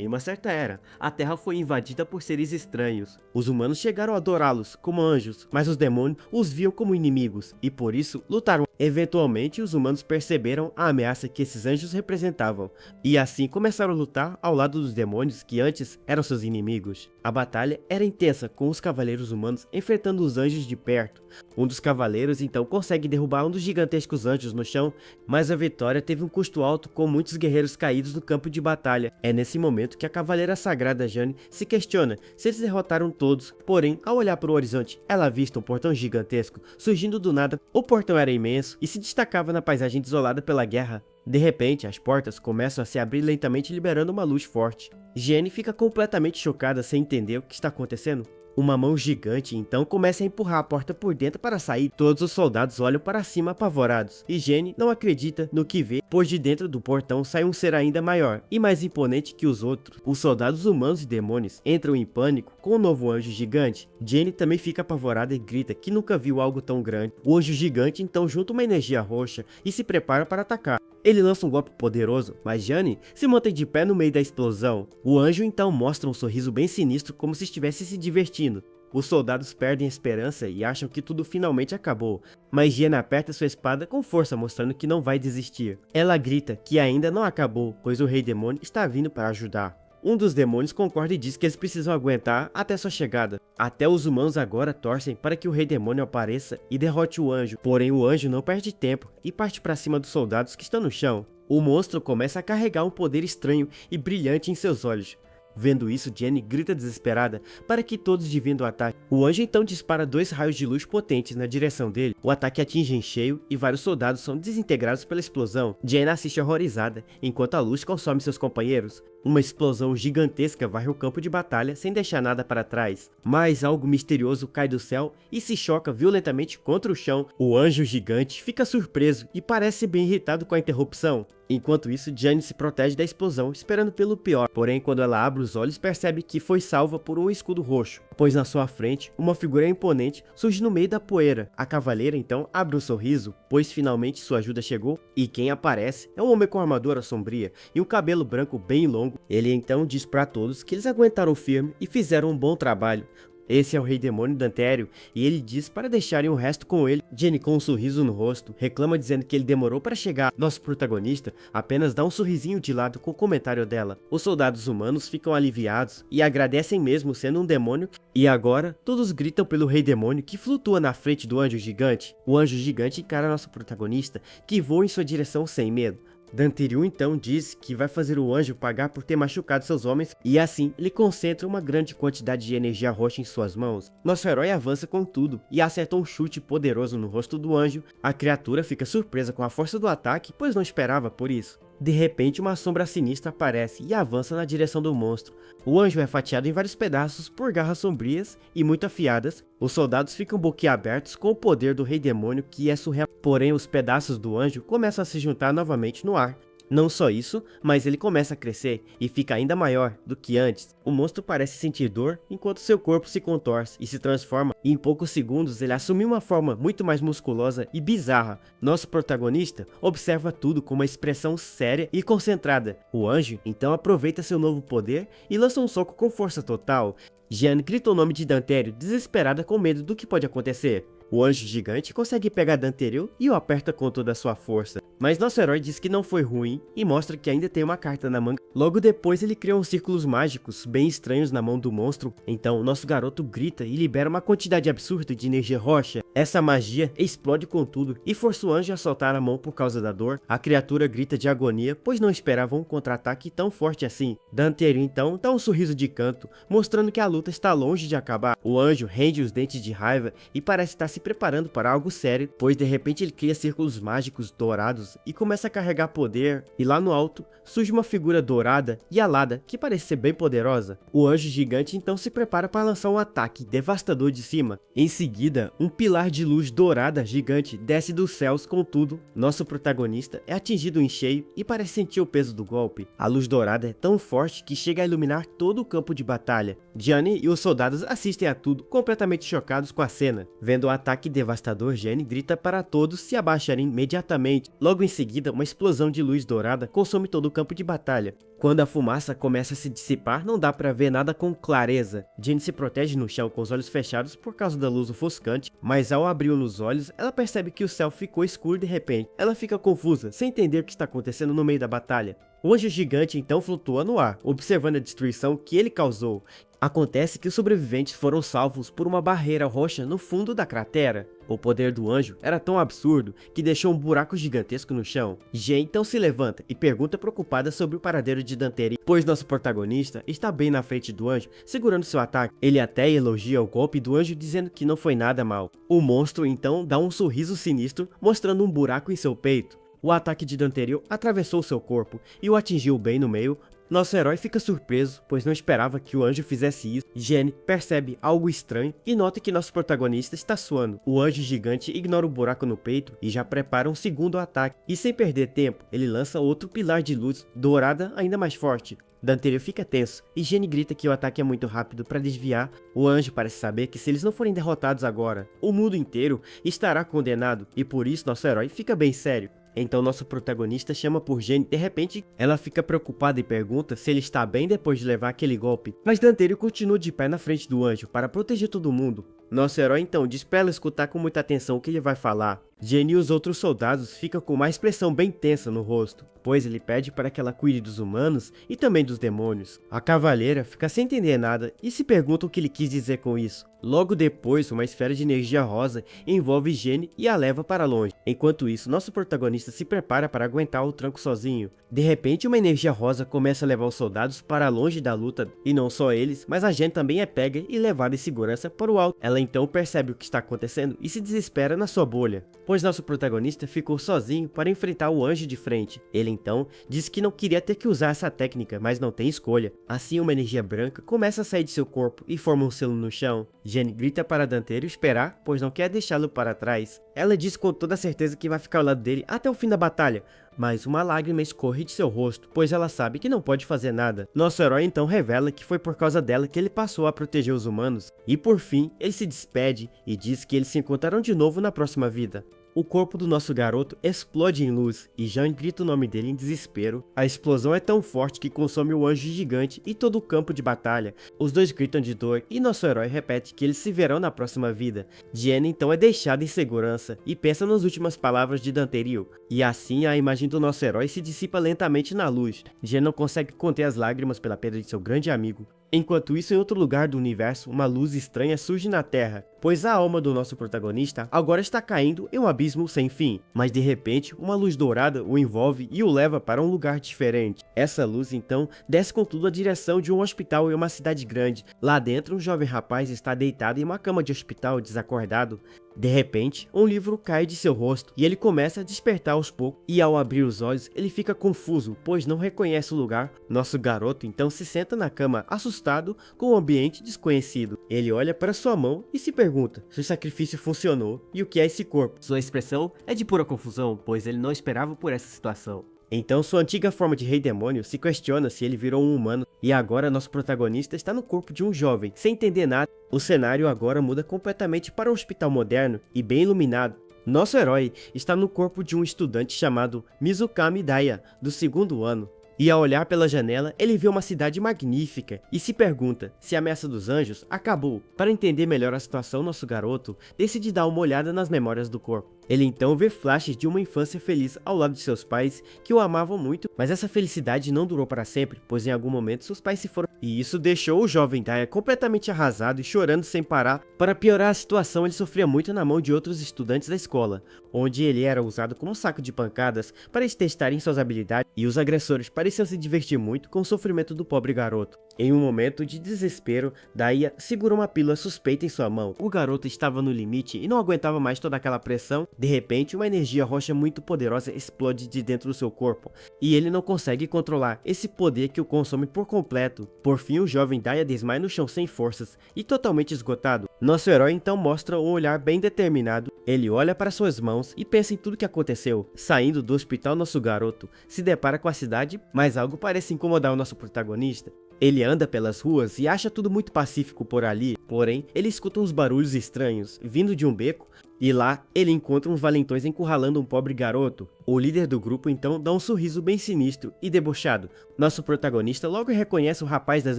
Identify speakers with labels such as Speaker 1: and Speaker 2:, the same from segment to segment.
Speaker 1: Em uma certa era, a Terra foi invadida por seres estranhos. Os humanos chegaram a adorá-los como anjos, mas os demônios os viam como inimigos e por isso lutaram. Eventualmente, os humanos perceberam a ameaça que esses anjos representavam e assim começaram a lutar ao lado dos demônios que antes eram seus inimigos. A batalha era intensa, com os cavaleiros humanos enfrentando os anjos de perto. Um dos cavaleiros então consegue derrubar um dos gigantescos anjos no chão, mas a vitória teve um custo alto, com muitos guerreiros caídos no campo de batalha. É nesse momento que a cavaleira sagrada Jane se questiona se eles derrotaram todos, porém, ao olhar para o horizonte, ela avista um portão gigantesco surgindo do nada. O portão era imenso e se destacava na paisagem desolada pela guerra. De repente, as portas começam a se abrir lentamente, liberando uma luz forte. Jane fica completamente chocada sem entender o que está acontecendo. Uma mão gigante então começa a empurrar a porta por dentro para sair. Todos os soldados olham para cima apavorados e Jane não acredita no que vê, pois de dentro do portão sai um ser ainda maior e mais imponente que os outros. Os soldados humanos e demônios entram em pânico com o novo anjo gigante. Jane também fica apavorada e grita que nunca viu algo tão grande. O anjo gigante então junta uma energia roxa e se prepara para atacar. Ele lança um golpe poderoso, mas Jane se mantém de pé no meio da explosão. O anjo então mostra um sorriso bem sinistro, como se estivesse se divertindo. Os soldados perdem a esperança e acham que tudo finalmente acabou, mas Jane aperta sua espada com força, mostrando que não vai desistir. Ela grita que ainda não acabou, pois o rei demônio está vindo para ajudar. Um dos demônios concorda e diz que eles precisam aguentar até sua chegada. Até os humanos agora torcem para que o rei demônio apareça e derrote o anjo, porém o anjo não perde tempo e parte para cima dos soldados que estão no chão. O monstro começa a carregar um poder estranho e brilhante em seus olhos. Vendo isso, Jane grita desesperada para que todos desviem do ataque. O anjo então dispara 2 raios de luz potentes na direção dele. O ataque atinge em cheio e vários soldados são desintegrados pela explosão. Jane assiste horrorizada, enquanto a luz consome seus companheiros. Uma explosão gigantesca varre o campo de batalha sem deixar nada para trás. Mas algo misterioso cai do céu e se choca violentamente contra o chão. O anjo gigante fica surpreso e parece bem irritado com a interrupção. Enquanto isso, Jane se protege da explosão, esperando pelo pior. Porém, quando ela abre os olhos, percebe que foi salva por um escudo roxo, pois na sua frente, uma figura imponente surge no meio da poeira. A cavaleira então abre um sorriso, pois finalmente sua ajuda chegou, e quem aparece é um homem com armadura sombria e um cabelo branco bem longo. Ele então diz para todos que eles aguentaram firme e fizeram um bom trabalho. Esse é o rei demônio Dantério, e ele diz para deixarem o resto com ele. Jane, com um sorriso no rosto, reclama dizendo que ele demorou para chegar. Nosso protagonista apenas dá um sorrisinho de lado com o comentário dela. Os soldados humanos ficam aliviados e agradecem mesmo sendo um demônio. E agora, todos gritam pelo rei demônio que flutua na frente do anjo gigante. O anjo gigante encara nosso protagonista, que voa em sua direção sem medo. Danteriu então diz que vai fazer o anjo pagar por ter machucado seus homens, e assim ele concentra uma grande quantidade de energia roxa em suas mãos. Nosso herói avança com tudo e acerta um chute poderoso no rosto do anjo. A criatura fica surpresa com a força do ataque, pois não esperava por isso. De repente, uma sombra sinistra aparece e avança na direção do monstro. O anjo é fatiado em vários pedaços por garras sombrias e muito afiadas. Os soldados ficam boquiabertos com o poder do rei demônio, que é surreal. Porém, os pedaços do anjo começam a se juntar novamente no ar. Não só isso, mas ele começa a crescer e fica ainda maior do que antes. O monstro parece sentir dor enquanto seu corpo se contorce e se transforma, e em poucos segundos ele assume uma forma muito mais musculosa e bizarra. Nosso protagonista observa tudo com uma expressão séria e concentrada. O anjo então aproveita seu novo poder e lança um soco com força total. Jane grita o nome de Dantério, desesperada com medo do que pode acontecer. O anjo gigante consegue pegar Danteriu e o aperta com toda a sua força. Mas nosso herói diz que não foi ruim e mostra que ainda tem uma carta na manga. Logo depois ele cria uns círculos mágicos bem estranhos na mão do monstro. Então nosso garoto grita e libera uma quantidade absurda de energia roxa. Essa magia explode com tudo e força o anjo a soltar a mão por causa da dor. A criatura grita de agonia, pois não esperava um contra-ataque tão forte assim. Danteriu então dá um sorriso de canto, mostrando que a luta está longe de acabar. O anjo rende os dentes de raiva e parece estar se preparando para algo sério, pois de repente ele cria círculos mágicos dourados e começa a carregar poder, e lá no alto surge uma figura dourada e alada que parece ser bem poderosa. O anjo gigante então se prepara para lançar um ataque devastador de cima. Em seguida, um pilar de luz dourada gigante desce dos céus, contudo, nosso protagonista é atingido em cheio e parece sentir o peso do golpe. A luz dourada é tão forte que chega a iluminar todo o campo de batalha. Jane e os soldados assistem a tudo, completamente chocados com a cena. Vendo o ataque devastador, Jane grita para todos se abaixarem imediatamente. Logo em seguida, uma explosão de luz dourada consome todo o campo de batalha. Quando a fumaça começa a se dissipar, não dá pra ver nada com clareza. Jenny se protege no chão com os olhos fechados por causa da luz ofuscante, mas ao abrir um dos olhos, ela percebe que o céu ficou escuro de repente. Ela fica confusa, sem entender o que está acontecendo no meio da batalha. O anjo gigante então flutua no ar, observando a destruição que ele causou. Acontece que os sobreviventes foram salvos por uma barreira roxa no fundo da cratera. O poder do anjo era tão absurdo que deixou um buraco gigantesco no chão. Jane então se levanta e pergunta preocupada sobre o paradeiro de Danteri, pois nosso protagonista está bem na frente do anjo, segurando seu ataque. Ele até elogia o golpe do anjo, dizendo que não foi nada mal. O monstro então dá um sorriso sinistro, mostrando um buraco em seu peito. O ataque de Danteril atravessou seu corpo e o atingiu bem no meio. Nosso herói fica surpreso, pois não esperava que o anjo fizesse isso. Jenny percebe algo estranho e nota que nosso protagonista está suando. O anjo gigante ignora o buraco no peito e já prepara um segundo ataque. E sem perder tempo, ele lança outro pilar de luz dourada ainda mais forte. Danteril fica tenso e Jenny grita que o ataque é muito rápido para desviar. O anjo parece saber que se eles não forem derrotados agora, o mundo inteiro estará condenado e por isso nosso herói fica bem sério. Então nosso protagonista chama por Jenny. De repente, ela fica preocupada e pergunta se ele está bem depois de levar aquele golpe. Mas Danteril continua de pé na frente do anjo para proteger todo mundo. Nosso herói então diz para ela escutar com muita atenção o que ele vai falar. Jenny e os outros soldados ficam com uma expressão bem tensa no rosto, pois ele pede para que ela cuide dos humanos e também dos demônios. A cavaleira fica sem entender nada e se pergunta o que ele quis dizer com isso. Logo depois, uma esfera de energia rosa envolve Jenny e a leva para longe. Enquanto isso, nosso protagonista se prepara para aguentar o tranco sozinho. De repente, uma energia rosa começa a levar os soldados para longe da luta, e não só eles, mas a Jenny também é pega e levada em segurança para o alto. Ela então percebe o que está acontecendo e se desespera na sua bolha, pois nosso protagonista ficou sozinho para enfrentar o anjo de frente. Ele então diz que não queria ter que usar essa técnica, mas não tem escolha. Assim, uma energia branca começa a sair de seu corpo e forma um selo no chão. Jenny grita para Danteril esperar, pois não quer deixá-lo para trás. Ela diz com toda certeza que vai ficar ao lado dele até o fim da batalha, mas uma lágrima escorre de seu rosto, pois ela sabe que não pode fazer nada. Nosso herói então revela que foi por causa dela que ele passou a proteger os humanos. E por fim, ele se despede e diz que eles se encontrarão de novo na próxima vida. O corpo do nosso garoto explode em luz e Jean grita o nome dele em desespero. A explosão é tão forte que consome o anjo gigante e todo o campo de batalha. Os dois gritam de dor e nosso herói repete que eles se verão na próxima vida. Jenny então é deixada em segurança e pensa nas últimas palavras de Danteril. E assim a imagem do nosso herói se dissipa lentamente na luz. Jenny não consegue conter as lágrimas pela perda de seu grande amigo. Enquanto isso, em outro lugar do universo, uma luz estranha surge na Terra, pois a alma do nosso protagonista agora está caindo em um abismo sem fim. Mas de repente, uma luz dourada o envolve e o leva para um lugar diferente. Essa luz então desce com tudo a direção de um hospital em uma cidade grande. Lá dentro, um jovem rapaz está deitado em uma cama de hospital desacordado. De repente, um livro cai de seu rosto e ele começa a despertar aos poucos, e ao abrir os olhos, ele fica confuso, pois não reconhece o lugar. Nosso garoto então se senta na cama, assustado com o ambiente desconhecido. Ele olha para sua mão e se pergunta se o sacrifício funcionou e o que é esse corpo. Sua expressão é de pura confusão, pois ele não esperava por essa situação. Então sua antiga forma de rei demônio se questiona se ele virou um humano, e agora nosso protagonista está no corpo de um jovem, sem entender nada. O cenário agora muda completamente para um hospital moderno e bem iluminado. Nosso herói está no corpo de um estudante chamado Mizukami Daya, do 2º ano. E ao olhar pela janela, ele vê uma cidade magnífica e se pergunta se a ameaça dos anjos acabou. Para entender melhor a situação, nosso garoto decide dar uma olhada nas memórias do corpo. Ele então vê flashes de uma infância feliz ao lado de seus pais, que o amavam muito, mas essa felicidade não durou para sempre, pois em algum momento seus pais se foram. E isso deixou o jovem Daya completamente arrasado e chorando sem parar. Para piorar a situação, ele sofria muito na mão de outros estudantes da escola, onde ele era usado como um saco de pancadas para eles testarem suas habilidades, e os agressores pareciam se divertir muito com o sofrimento do pobre garoto. Em um momento de desespero, Daya segura uma pílula suspeita em sua mão. O garoto estava no limite e não aguentava mais toda aquela pressão. De repente, uma energia roxa muito poderosa explode de dentro do seu corpo, e ele não consegue controlar esse poder que o consome por completo. Por fim, o jovem Daya desmaia no chão sem forças e totalmente esgotado. Nosso herói então mostra um olhar bem determinado. Ele olha para suas mãos e pensa em tudo que aconteceu. Saindo do hospital, nosso garoto se depara com a cidade, mas algo parece incomodar o nosso protagonista. Ele anda pelas ruas e acha tudo muito pacífico por ali, porém, ele escuta uns barulhos estranhos, vindo de um beco, e lá ele encontra uns valentões encurralando um pobre garoto. O líder do grupo então dá um sorriso bem sinistro e debochado. Nosso protagonista logo reconhece o rapaz das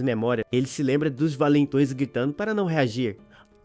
Speaker 1: memórias, ele se lembra dos valentões gritando para não reagir,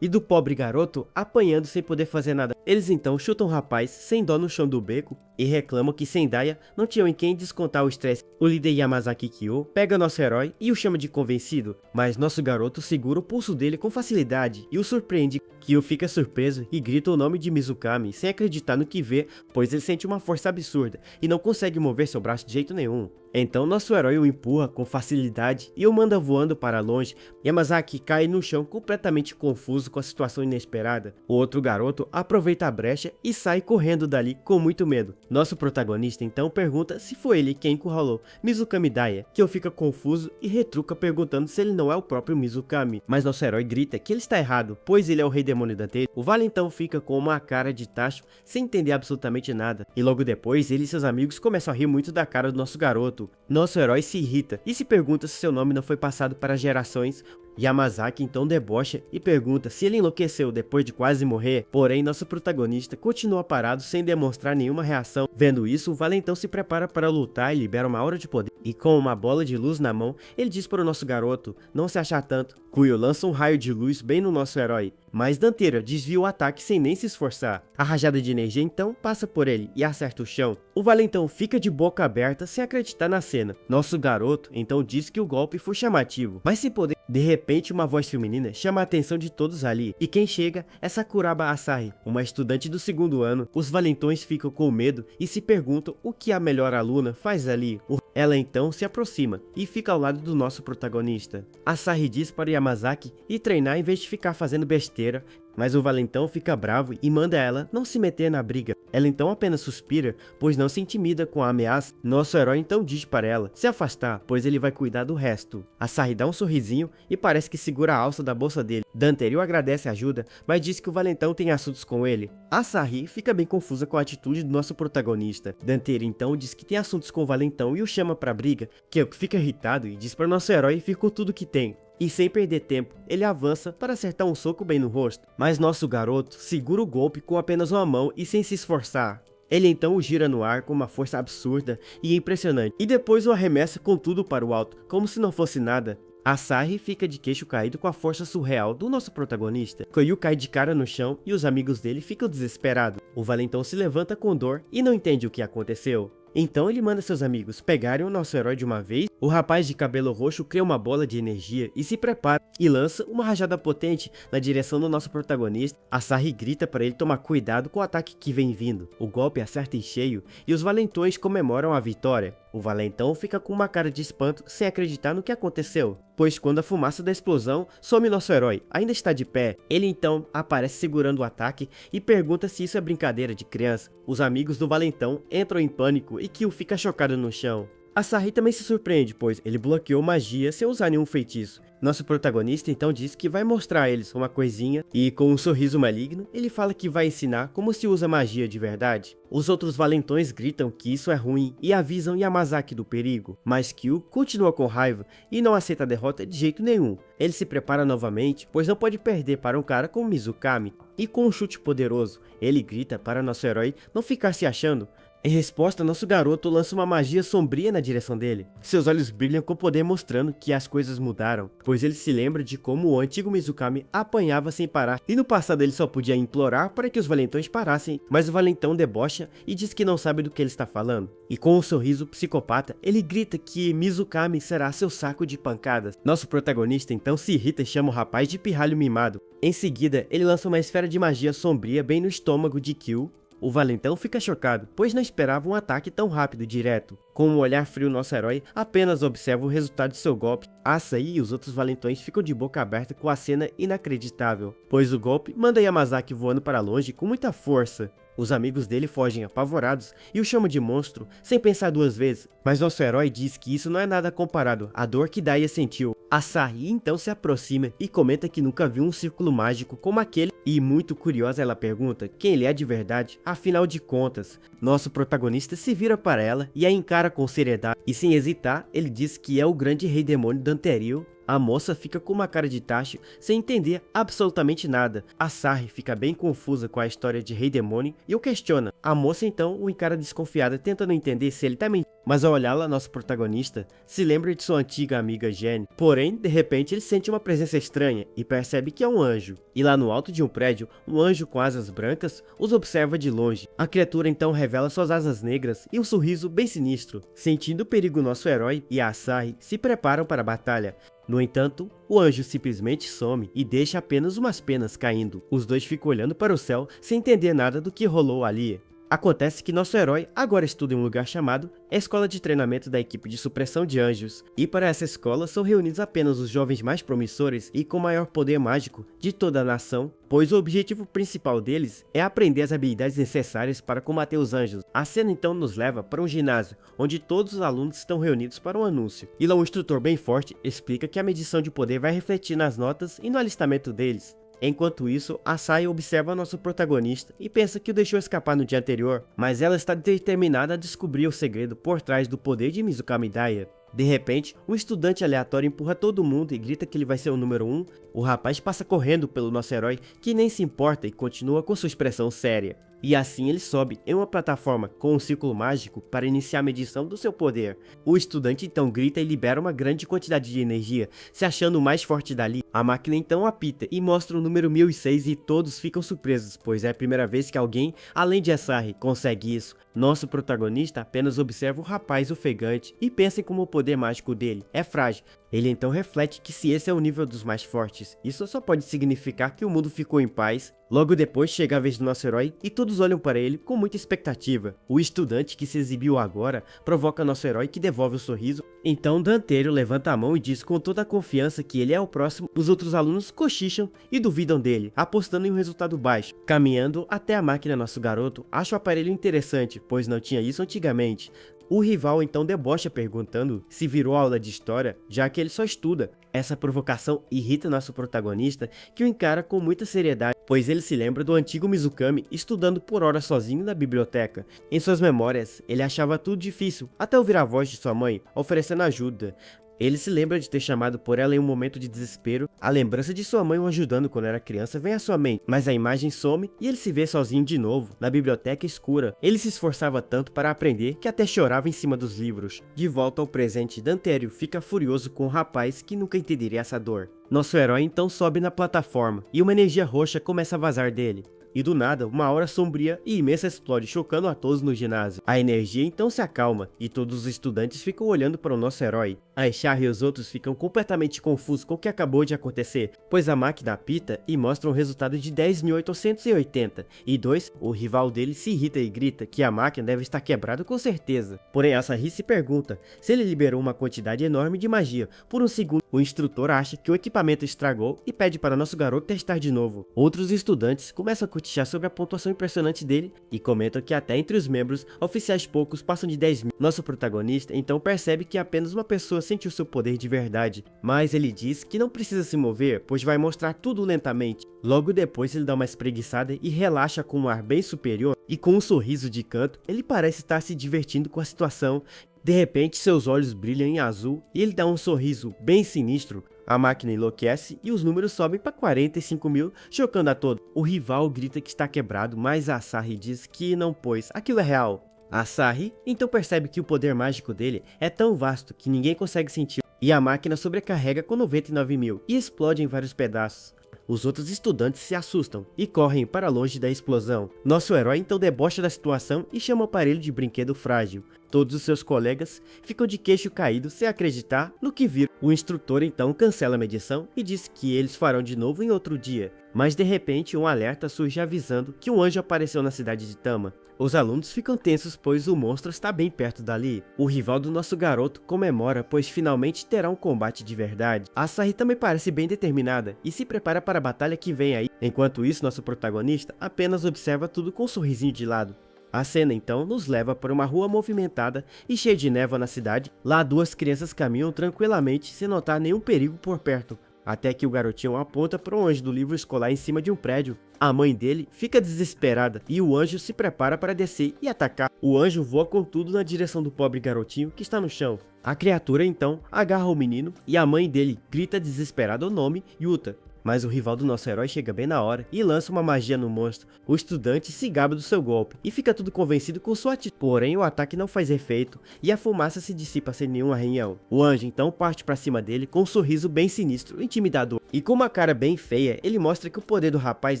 Speaker 1: e do pobre garoto apanhando sem poder fazer nada. Eles então chutam o rapaz sem dó no chão do beco e reclamam que Zendaya não tinham em quem descontar o estresse. O líder Yamazaki Kyo pega nosso herói e o chama de convencido, mas nosso garoto segura o pulso dele com facilidade e o surpreende. Kyo fica surpreso e grita o nome de Mizukami sem acreditar no que vê, pois ele sente uma força absurda e não consegue mover seu braço de jeito nenhum. Então nosso herói o empurra com facilidade e o manda voando para longe. Yamazaki cai no chão completamente confuso com a situação inesperada. O outro garoto aproveita a brecha e sai correndo dali com muito medo. Nosso protagonista então pergunta se foi ele quem encurralou Mizukami Daya, que fica confuso e retruca perguntando se ele não é o próprio Mizukami. Mas nosso herói grita que ele está errado, pois ele é o rei demônio Dante. O vale então fica com uma cara de tacho sem entender absolutamente nada. E logo depois ele e seus amigos começam a rir muito da cara do nosso garoto. Nosso herói se irrita e se pergunta se seu nome não foi passado para gerações. Yamazaki então debocha e pergunta se ele enlouqueceu depois de quase morrer, porém nosso protagonista continua parado sem demonstrar nenhuma reação. Vendo isso, o valentão se prepara para lutar e libera uma aura de poder. E com uma bola de luz na mão, ele diz para o nosso garoto não se achar tanto. Kuyo lança um raio de luz bem no nosso herói, mas Danteira desvia o ataque sem nem se esforçar. A rajada de energia então passa por ele e acerta o chão. O valentão fica de boca aberta sem acreditar na cena. Nosso garoto então diz que o golpe foi chamativo, mas sem poder. De repente uma voz feminina chama a atenção de todos ali, e quem chega é Sakuraba Asahi, uma estudante do segundo ano. Os valentões ficam com medo e se perguntam o que a melhor aluna faz ali. Ela então se aproxima e fica ao lado do nosso protagonista. Asahi diz para Yamazaki ir treinar em vez de ficar fazendo besteira, mas o valentão fica bravo e manda ela não se meter na briga. Ela então apenas suspira, pois não se intimida com a ameaça. Nosso herói então diz para ela se afastar, pois ele vai cuidar do resto. Asahi dá um sorrisinho e parece que segura a alça da bolsa dele. Danterio agradece a ajuda, mas diz que o valentão tem assuntos com ele. Asahi fica bem confusa com a atitude do nosso protagonista. Danterio então diz que tem assuntos com o valentão e o chama pra briga. Kyoko fica irritado e diz para nosso herói vir com tudo que tem. E sem perder tempo, ele avança para acertar um soco bem no rosto, mas nosso garoto segura o golpe com apenas uma mão e sem se esforçar. Ele então o gira no ar com uma força absurda e impressionante, e depois o arremessa com tudo para o alto, como se não fosse nada. Asahi fica de queixo caído com a força surreal do nosso protagonista. Koyu cai de cara no chão e os amigos dele ficam desesperados. O valentão se levanta com dor e não entende o que aconteceu. Então ele manda seus amigos pegarem o nosso herói de uma vez. O rapaz de cabelo roxo cria uma bola de energia e se prepara e lança uma rajada potente na direção do nosso protagonista. Asahi grita para ele tomar cuidado com o ataque que vem vindo. O golpe acerta em cheio e os valentões comemoram a vitória. O valentão fica com uma cara de espanto sem acreditar no que aconteceu, pois quando a fumaça da explosão some nosso herói, ainda está de pé. Ele então aparece segurando o ataque e pergunta se isso é brincadeira de criança. Os amigos do valentão entram em pânico e Kyo fica chocado no chão. Asahi também se surpreende, pois ele bloqueou magia sem usar nenhum feitiço. Nosso protagonista então diz que vai mostrar a eles uma coisinha e com um sorriso maligno, ele fala que vai ensinar como se usa magia de verdade. Os outros valentões gritam que isso é ruim e avisam Yamazaki do perigo, mas Kyo continua com raiva e não aceita a derrota de jeito nenhum. Ele se prepara novamente, pois não pode perder para um cara como Mizukami, e com um chute poderoso, ele grita para nosso herói não ficar se achando. Em resposta, nosso garoto lança uma magia sombria na direção dele. Seus olhos brilham com poder mostrando que as coisas mudaram, pois ele se lembra de como o antigo Mizukami apanhava sem parar, e no passado ele só podia implorar para que os valentões parassem, mas o valentão debocha e diz que não sabe do que ele está falando. E com um sorriso psicopata, ele grita que Mizukami será seu saco de pancadas. Nosso protagonista então se irrita e chama o rapaz de pirralho mimado. Em seguida, ele lança uma esfera de magia sombria bem no estômago de Kyo. O valentão fica chocado, pois não esperava um ataque tão rápido e direto. Com um olhar frio, nosso herói apenas observa o resultado de seu golpe. Asahi e os outros valentões ficam de boca aberta com a cena inacreditável, pois o golpe manda Yamazaki voando para longe com muita força. Os amigos dele fogem apavorados e o chamam de monstro sem pensar duas vezes, mas nosso herói diz que isso não é nada comparado à dor que Daya sentiu. Asahi então se aproxima e comenta que nunca viu um círculo mágico como aquele, e muito curiosa ela pergunta quem ele é de verdade. Afinal de contas, nosso protagonista se vira para ela e a encara com seriedade, e sem hesitar ele diz que é o grande rei demônio Danteril. A moça fica com uma cara de tacho, sem entender absolutamente nada. Asahi fica bem confusa com a história de Rei Demônio e o questiona. A moça então o encara desconfiada, tentando entender se ele tá mentindo. Mas ao olhá-la, nosso protagonista se lembra de sua antiga amiga Jenny. Porém, de repente ele sente uma presença estranha e percebe que é um anjo. E lá no alto de um prédio, um anjo com asas brancas os observa de longe. A criatura então revela suas asas negras e um sorriso bem sinistro. Sentindo o perigo, nosso herói e a Asahi se preparam para a batalha. No entanto, o anjo simplesmente some e deixa apenas umas penas caindo. Os dois ficam olhando para o céu sem entender nada do que rolou ali. Acontece que nosso herói agora estuda em um lugar chamado Escola de Treinamento da Equipe de Supressão de Anjos, e para essa escola são reunidos apenas os jovens mais promissores e com maior poder mágico de toda a nação, pois o objetivo principal deles é aprender as habilidades necessárias para combater os anjos. A cena então nos leva para um ginásio, onde todos os alunos estão reunidos para um anúncio, e lá um instrutor bem forte explica que a medição de poder vai refletir nas notas e no alistamento deles. Enquanto isso, Asahi observa nosso protagonista e pensa que o deixou escapar no dia anterior, mas ela está determinada a descobrir o segredo por trás do poder de Mizukami Daya. De repente, um estudante aleatório empurra todo mundo e grita que ele vai ser o número 1. O rapaz passa correndo pelo nosso herói, que nem se importa e continua com sua expressão séria. E assim ele sobe em uma plataforma com um círculo mágico para iniciar a medição do seu poder. O estudante então grita e libera uma grande quantidade de energia, se achando o mais forte dali. A máquina então apita e mostra o número 1006 e todos ficam surpresos, pois é a primeira vez que alguém, além de Asahi, consegue isso. Nosso protagonista apenas observa o rapaz ofegante e pensa em como o poder mágico dele é frágil. Ele então reflete que se esse é o nível dos mais fortes, isso só pode significar que o mundo ficou em paz. Logo depois chega a vez do nosso herói e todos olham para ele com muita expectativa. O estudante que se exibiu agora provoca nosso herói, que devolve o sorriso. Então Danteril levanta a mão e diz com toda a confiança que ele é o próximo. Os outros alunos cochicham e duvidam dele, apostando em um resultado baixo. Caminhando até a máquina, nosso garoto acha o aparelho interessante, pois não tinha isso antigamente. O rival então debocha perguntando se virou aula de história, já que ele só estuda. Essa provocação irrita nosso protagonista, que o encara com muita seriedade, pois ele se lembra do antigo Mizukami estudando por horas sozinho na biblioteca. Em suas memórias, ele achava tudo difícil, até ouvir a voz de sua mãe, oferecendo ajuda. Ele se lembra de ter chamado por ela em um momento de desespero. A lembrança de sua mãe o ajudando quando era criança vem à sua mente, mas a imagem some e ele se vê sozinho de novo, na biblioteca escura. Ele se esforçava tanto para aprender que até chorava em cima dos livros. De volta ao presente, Danteril fica furioso com o rapaz, que nunca entenderia essa dor. Nosso herói então sobe na plataforma e uma energia roxa começa a vazar dele. E do nada, uma aura sombria e imensa explode, chocando a todos no ginásio. A energia então se acalma, e todos os estudantes ficam olhando para o nosso herói. A Echar e os outros ficam completamente confusos com o que acabou de acontecer, pois a máquina apita e mostra um resultado de 10.880. E 2, o rival dele se irrita e grita que a máquina deve estar quebrada com certeza. Porém, Asahi se pergunta se ele liberou uma quantidade enorme de magia. Por um segundo, o instrutor acha que o equipamento estragou e pede para nosso garoto testar de novo. Outros estudantes começam a cochichar sobre a pontuação impressionante dele e comentam que até entre os membros, oficiais poucos passam de 10.000. Nosso protagonista então percebe que apenas uma pessoa sentiu seu poder de verdade, mas ele diz que não precisa se mover, pois vai mostrar tudo lentamente. Logo depois ele dá uma espreguiçada e relaxa com um ar bem superior, e com um sorriso de canto, ele parece estar se divertindo com a situação. De repente seus olhos brilham em azul e ele dá um sorriso bem sinistro. A máquina enlouquece e os números sobem para 45.000, chocando a todos. O rival grita que está quebrado, mas Asahi diz que não, pois aquilo é real. Asahi então percebe que o poder mágico dele é tão vasto que ninguém consegue sentir, e a máquina sobrecarrega com 99.000 e explode em vários pedaços. Os outros estudantes se assustam e correm para longe da explosão. Nosso herói então debocha da situação e chama o aparelho de brinquedo frágil. Todos os seus colegas ficam de queixo caído sem acreditar no que viram. O instrutor então cancela a medição e diz que eles farão de novo em outro dia. Mas de repente um alerta surge avisando que um anjo apareceu na cidade de Tama. Os alunos ficam tensos pois o monstro está bem perto dali. O rival do nosso garoto comemora pois finalmente terá um combate de verdade. Asahi também parece bem determinada e se prepara para a batalha que vem aí. Enquanto isso, nosso protagonista apenas observa tudo com um sorrisinho de lado. A cena então nos leva por uma rua movimentada e cheia de névoa na cidade. Lá duas crianças caminham tranquilamente sem notar nenhum perigo por perto, até que o garotinho aponta para um anjo do livro escolar em cima de um prédio. A mãe dele fica desesperada e o anjo se prepara para descer e atacar. O anjo voa com tudo na direção do pobre garotinho que está no chão. A criatura então agarra o menino e a mãe dele grita desesperada o nome Yuta. Mas o rival do nosso herói chega bem na hora e lança uma magia no monstro. O estudante se gaba do seu golpe e fica tudo convencido com sua atitude. Porém, o ataque não faz efeito e a fumaça se dissipa sem nenhum arranhão. O anjo então parte para cima dele com um sorriso bem sinistro e intimidador. E com uma cara bem feia, ele mostra que o poder do rapaz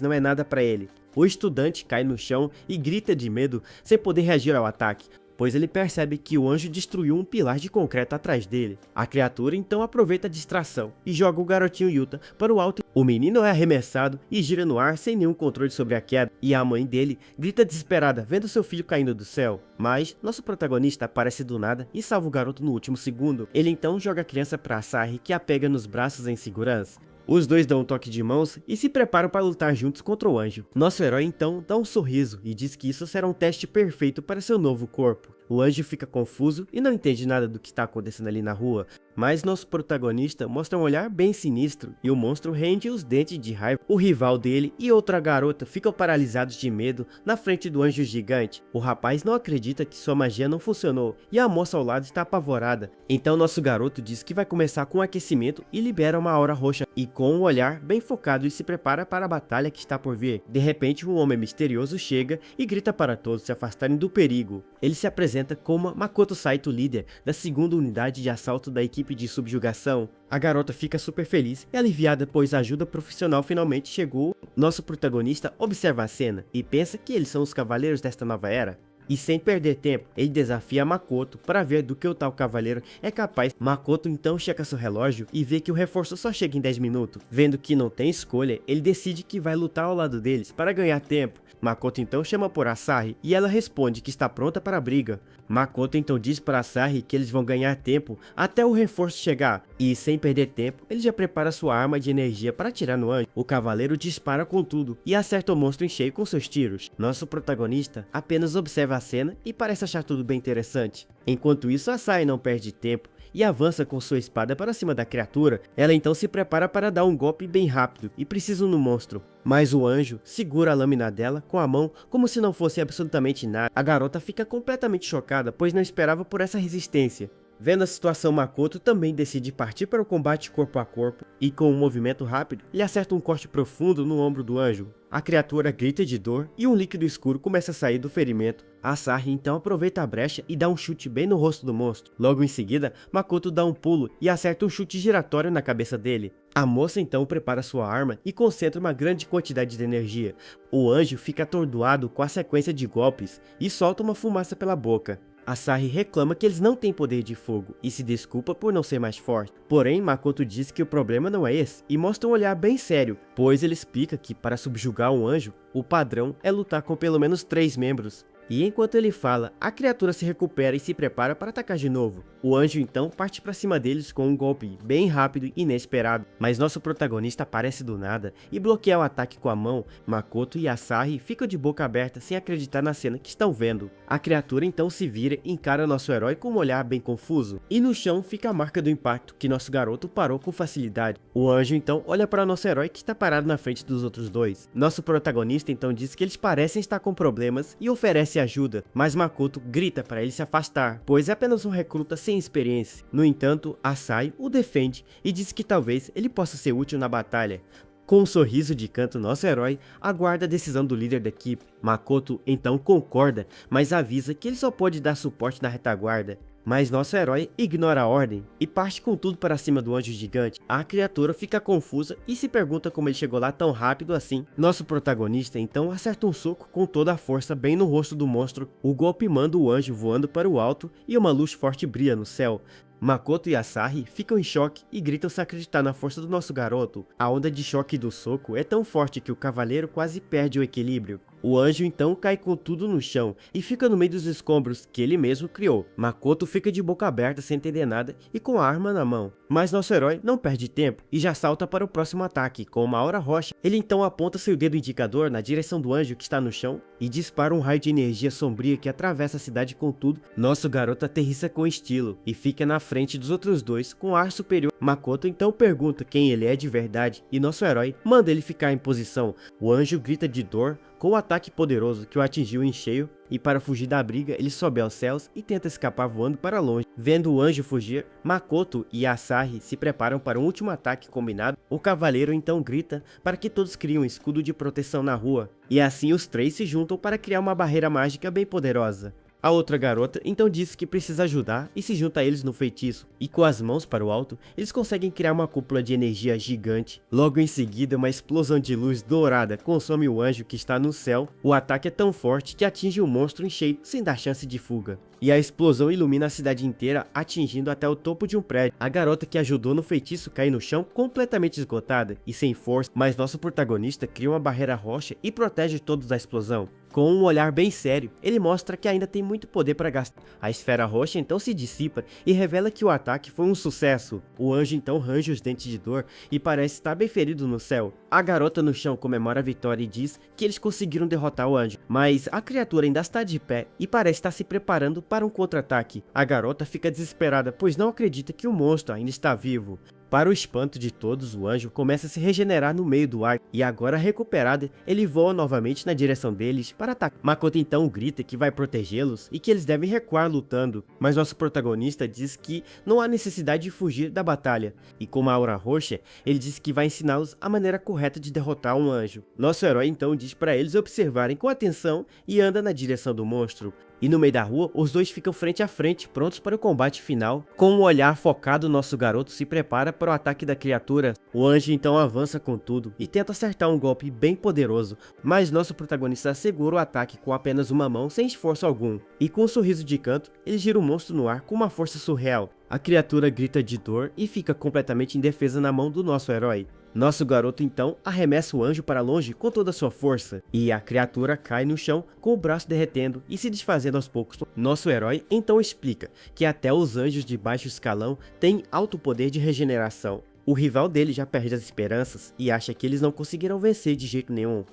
Speaker 1: não é nada para ele. O estudante cai no chão e grita de medo sem poder reagir ao ataque, pois ele percebe que o anjo destruiu um pilar de concreto atrás dele. A criatura então aproveita a distração e joga o garotinho Yuta para o alto. O menino é arremessado e gira no ar sem nenhum controle sobre a queda, e a mãe dele grita desesperada vendo seu filho caindo do céu. Mas nosso protagonista aparece do nada e salva o garoto no último segundo. Ele então joga a criança para Asahi, que a pega nos braços em segurança. Os dois dão um toque de mãos e se preparam para lutar juntos contra o anjo. Nosso herói então dá um sorriso e diz que isso será um teste perfeito para seu novo corpo. O anjo fica confuso e não entende nada do que está acontecendo ali na rua, mas nosso protagonista mostra um olhar bem sinistro e o monstro rende os dentes de raiva. O rival dele e outra garota ficam paralisados de medo na frente do anjo gigante. O rapaz não acredita que sua magia não funcionou e a moça ao lado está apavorada. Então nosso garoto diz que vai começar com um aquecimento e libera uma aura roxa, e com um olhar bem focado ele se prepara para a batalha que está por vir. De repente um homem misterioso chega e grita para todos se afastarem do perigo. Ele se apresenta como Makoto Saito, líder da segunda unidade de assalto da equipe de subjugação. A garota fica super feliz e aliviada pois a ajuda profissional finalmente chegou. Nosso protagonista observa a cena e pensa que eles são os cavaleiros desta nova era. E sem perder tempo, ele desafia Makoto para ver do que o tal cavaleiro é capaz. Makoto então checa seu relógio e vê que o reforço só chega em 10 minutos. Vendo que não tem escolha, ele decide que vai lutar ao lado deles para ganhar tempo. Makoto então chama por Asahi e ela responde que está pronta para a briga. Makoto então diz para Asahi que eles vão ganhar tempo até o reforço chegar, e sem perder tempo, ele já prepara sua arma de energia para atirar no anjo. O cavaleiro dispara com tudo e acerta o monstro em cheio com seus tiros. Nosso protagonista apenas observa a cena e parece achar tudo bem interessante. Enquanto isso, Asahi não perde tempo e avança com sua espada para cima da criatura. Ela então se prepara para dar um golpe bem rápido e precisa no monstro. Mas o anjo segura a lâmina dela com a mão como se não fosse absolutamente nada. A garota fica completamente chocada, pois não esperava por essa resistência. Vendo a situação, Makoto também decide partir para o combate corpo a corpo e com um movimento rápido, ele acerta um corte profundo no ombro do anjo. A criatura grita de dor e um líquido escuro começa a sair do ferimento. Asahi então aproveita a brecha e dá um chute bem no rosto do monstro. Logo em seguida, Makoto dá um pulo e acerta um chute giratório na cabeça dele. A moça então prepara sua arma e concentra uma grande quantidade de energia. O anjo fica atordoado com a sequência de golpes e solta uma fumaça pela boca. Asahi reclama que eles não têm poder de fogo e se desculpa por não ser mais forte. Porém, Makoto diz que o problema não é esse e mostra um olhar bem sério, pois ele explica que para subjugar um anjo, o padrão é lutar com pelo menos 3 membros. E enquanto ele fala, a criatura se recupera e se prepara para atacar de novo. O anjo então parte para cima deles com um golpe bem rápido e inesperado, mas nosso protagonista aparece do nada e bloqueia o ataque com a mão. Makoto e Asahi ficam de boca aberta sem acreditar na cena que estão vendo. A criatura então se vira e encara nosso herói com um olhar bem confuso, e no chão fica a marca do impacto que nosso garoto parou com facilidade. O anjo então olha para nosso herói que está parado na frente dos outros dois. Nosso protagonista então diz que eles parecem estar com problemas e oferece ajuda, mas Makoto grita para ele se afastar, pois é apenas um recruta sem experiência. No entanto, Asahi o defende e diz que talvez ele possa ser útil na batalha. Com um sorriso de canto, nosso herói aguarda a decisão do líder da equipe. Makoto então concorda, mas avisa que ele só pode dar suporte na retaguarda. Mas nosso herói ignora a ordem e parte com tudo para cima do anjo gigante. A criatura fica confusa e se pergunta como ele chegou lá tão rápido assim. Nosso protagonista então acerta um soco com toda a força bem no rosto do monstro. O golpe manda o anjo voando para o alto e uma luz forte brilha no céu. Makoto e Asahi ficam em choque e gritam se acreditar na força do nosso garoto. A onda de choque do soco é tão forte que o cavaleiro quase perde o equilíbrio. O anjo então cai com tudo no chão e fica no meio dos escombros que ele mesmo criou. Makoto fica de boca aberta sem entender nada e com a arma na mão. Mas nosso herói não perde tempo e já salta para o próximo ataque com uma aura roxa. Ele então aponta seu dedo indicador na direção do anjo que está no chão e dispara um raio de energia sombria que atravessa a cidade com tudo. Nosso garoto aterrissa com estilo e fica na frente dos outros dois com ar superior. Makoto então pergunta quem ele é de verdade e nosso herói manda ele ficar em posição. O anjo grita de dor com o ataque poderoso que o atingiu em cheio, e para fugir da briga ele sobe aos céus e tenta escapar voando para longe. Vendo o anjo fugir, Makoto e Asahi se preparam para um último ataque combinado. O cavaleiro então grita para que todos criem um escudo de proteção na rua, e assim os três se juntam para criar uma barreira mágica bem poderosa. A outra garota então diz que precisa ajudar e se junta a eles no feitiço, e com as mãos para o alto, eles conseguem criar uma cúpula de energia gigante. Logo em seguida, uma explosão de luz dourada consome o anjo que está no céu. O ataque é tão forte que atinge o monstro em cheio, sem dar chance de fuga. E a explosão ilumina a cidade inteira, atingindo até o topo de um prédio. A garota que ajudou no feitiço cai no chão completamente esgotada e sem força, mas nosso protagonista cria uma barreira rocha e protege todos da explosão. Com um olhar bem sério, ele mostra que ainda tem muito poder para gastar. A esfera roxa então se dissipa e revela que o ataque foi um sucesso. O anjo então range os dentes de dor e parece estar bem ferido no céu. A garota no chão comemora a vitória e diz que eles conseguiram derrotar o anjo, mas a criatura ainda está de pé e parece estar se preparando para um contra-ataque. A garota fica desesperada, pois não acredita que o monstro ainda está vivo. Para o espanto de todos, o anjo começa a se regenerar no meio do ar, e agora recuperado, ele voa novamente na direção deles para atacar. Makoto então grita que vai protegê-los e que eles devem recuar lutando, mas nosso protagonista diz que não há necessidade de fugir da batalha, e com uma aura roxa, ele diz que vai ensiná-los a maneira correta de derrotar um anjo. Nosso herói então diz para eles observarem com atenção e anda na direção do monstro. E no meio da rua, os dois ficam frente a frente, prontos para o combate final. Com um olhar focado, nosso garoto se prepara para o ataque da criatura. O anjo então avança com tudo e tenta acertar um golpe bem poderoso, mas nosso protagonista segura o ataque com apenas uma mão sem esforço algum. E com um sorriso de canto, ele gira o monstro no ar com uma força surreal. A criatura grita de dor e fica completamente indefesa na mão do nosso herói. Nosso garoto então arremessa o anjo para longe com toda a sua força, e a criatura cai no chão com o braço derretendo e se desfazendo aos poucos. Nosso herói então explica que até os anjos de baixo escalão têm alto poder de regeneração. O rival dele já perde as esperanças e acha que eles não conseguirão vencer de jeito nenhum.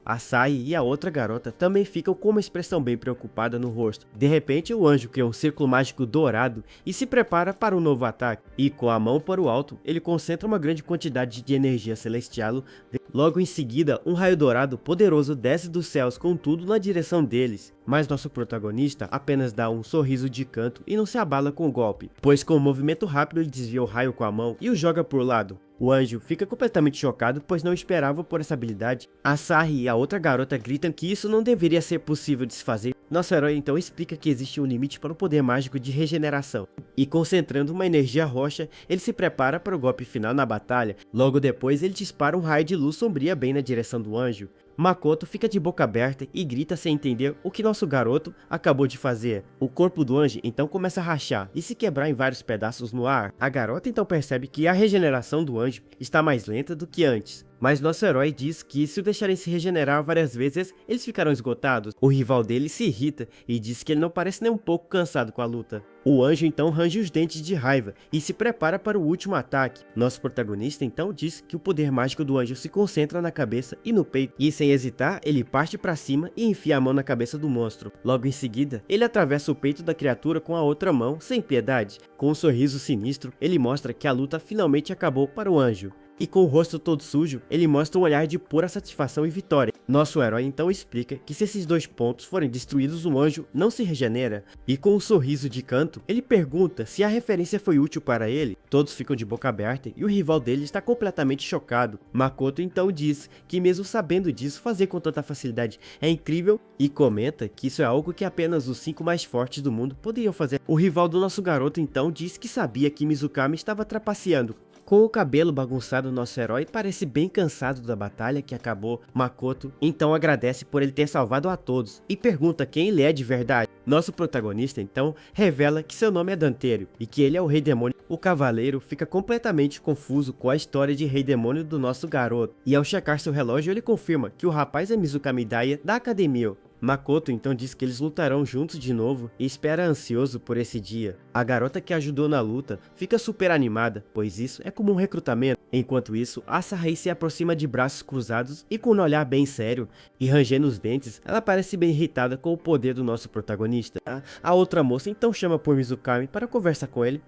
Speaker 1: Asahi e a outra garota também ficam com uma expressão bem preocupada no rosto. De repente, o anjo cria um círculo mágico dourado e se prepara para um novo ataque. E com a mão para o alto, ele concentra uma grande quantidade de energia celestial. Logo em seguida, um raio dourado poderoso desce dos céus com tudo na direção deles. Mas nosso protagonista apenas dá um sorriso de canto e não se abala com o golpe, pois com um movimento rápido ele desvia o raio com a mão e o joga por lado. O anjo fica completamente chocado, pois não esperava por essa habilidade. Asahi e a outra garota gritam que isso não deveria ser possível de se fazer. Nosso herói então explica que existe um limite para o poder mágico de regeneração. E concentrando uma energia roxa, ele se prepara para o golpe final na batalha. Logo depois ele dispara um raio de luz sombria bem na direção do anjo. Makoto fica de boca aberta e grita sem entender o que nosso garoto acabou de fazer. O corpo do anjo então começa a rachar e se quebrar em vários pedaços no ar. A garota então percebe que a regeneração do anjo está mais lenta do que antes. Mas nosso herói diz que se o deixarem se regenerar várias vezes, eles ficarão esgotados. O rival dele se irrita e diz que ele não parece nem um pouco cansado com a luta. O anjo então range os dentes de raiva e se prepara para o último ataque. Nosso protagonista então diz que o poder mágico do anjo se concentra na cabeça e no peito. E sem hesitar, ele parte para cima e enfia a mão na cabeça do monstro. Logo em seguida, ele atravessa o peito da criatura com a outra mão, sem piedade. Com um sorriso sinistro, ele mostra que a luta finalmente acabou para o anjo. e com o rosto todo sujo, ele mostra um olhar de pura satisfação e vitória. Nosso herói então explica que se esses 2 pontos forem destruídos, o anjo não se regenera, e com um sorriso de canto, ele pergunta se a referência foi útil para ele. Todos ficam de boca aberta e o rival dele está completamente chocado. Makoto então diz que mesmo sabendo disso, fazer com tanta facilidade é incrível e comenta que isso é algo que apenas os 5 mais fortes do mundo poderiam fazer. O rival do nosso garoto então diz que sabia que Mizukami estava trapaceando. Com o cabelo bagunçado, nosso herói parece bem cansado da batalha que acabou. Makoto então agradece por ele ter salvado a todos e pergunta quem ele é de verdade. Nosso protagonista então revela que seu nome é Danterio e que ele é o Rei Demônio. O cavaleiro fica completamente confuso com a história de Rei Demônio do nosso garoto, e ao checar seu relógio ele confirma que o rapaz é Mizukami Daiya da academia. Makoto então diz que eles lutarão juntos de novo e espera ansioso por esse dia. A garota que ajudou na luta fica super animada, pois isso é como um recrutamento. Enquanto isso, Asahi se aproxima de braços cruzados e com um olhar bem sério e rangendo os dentes, ela parece bem irritada com o poder do nosso protagonista. A outra moça então chama por Mizukami para conversar com ele,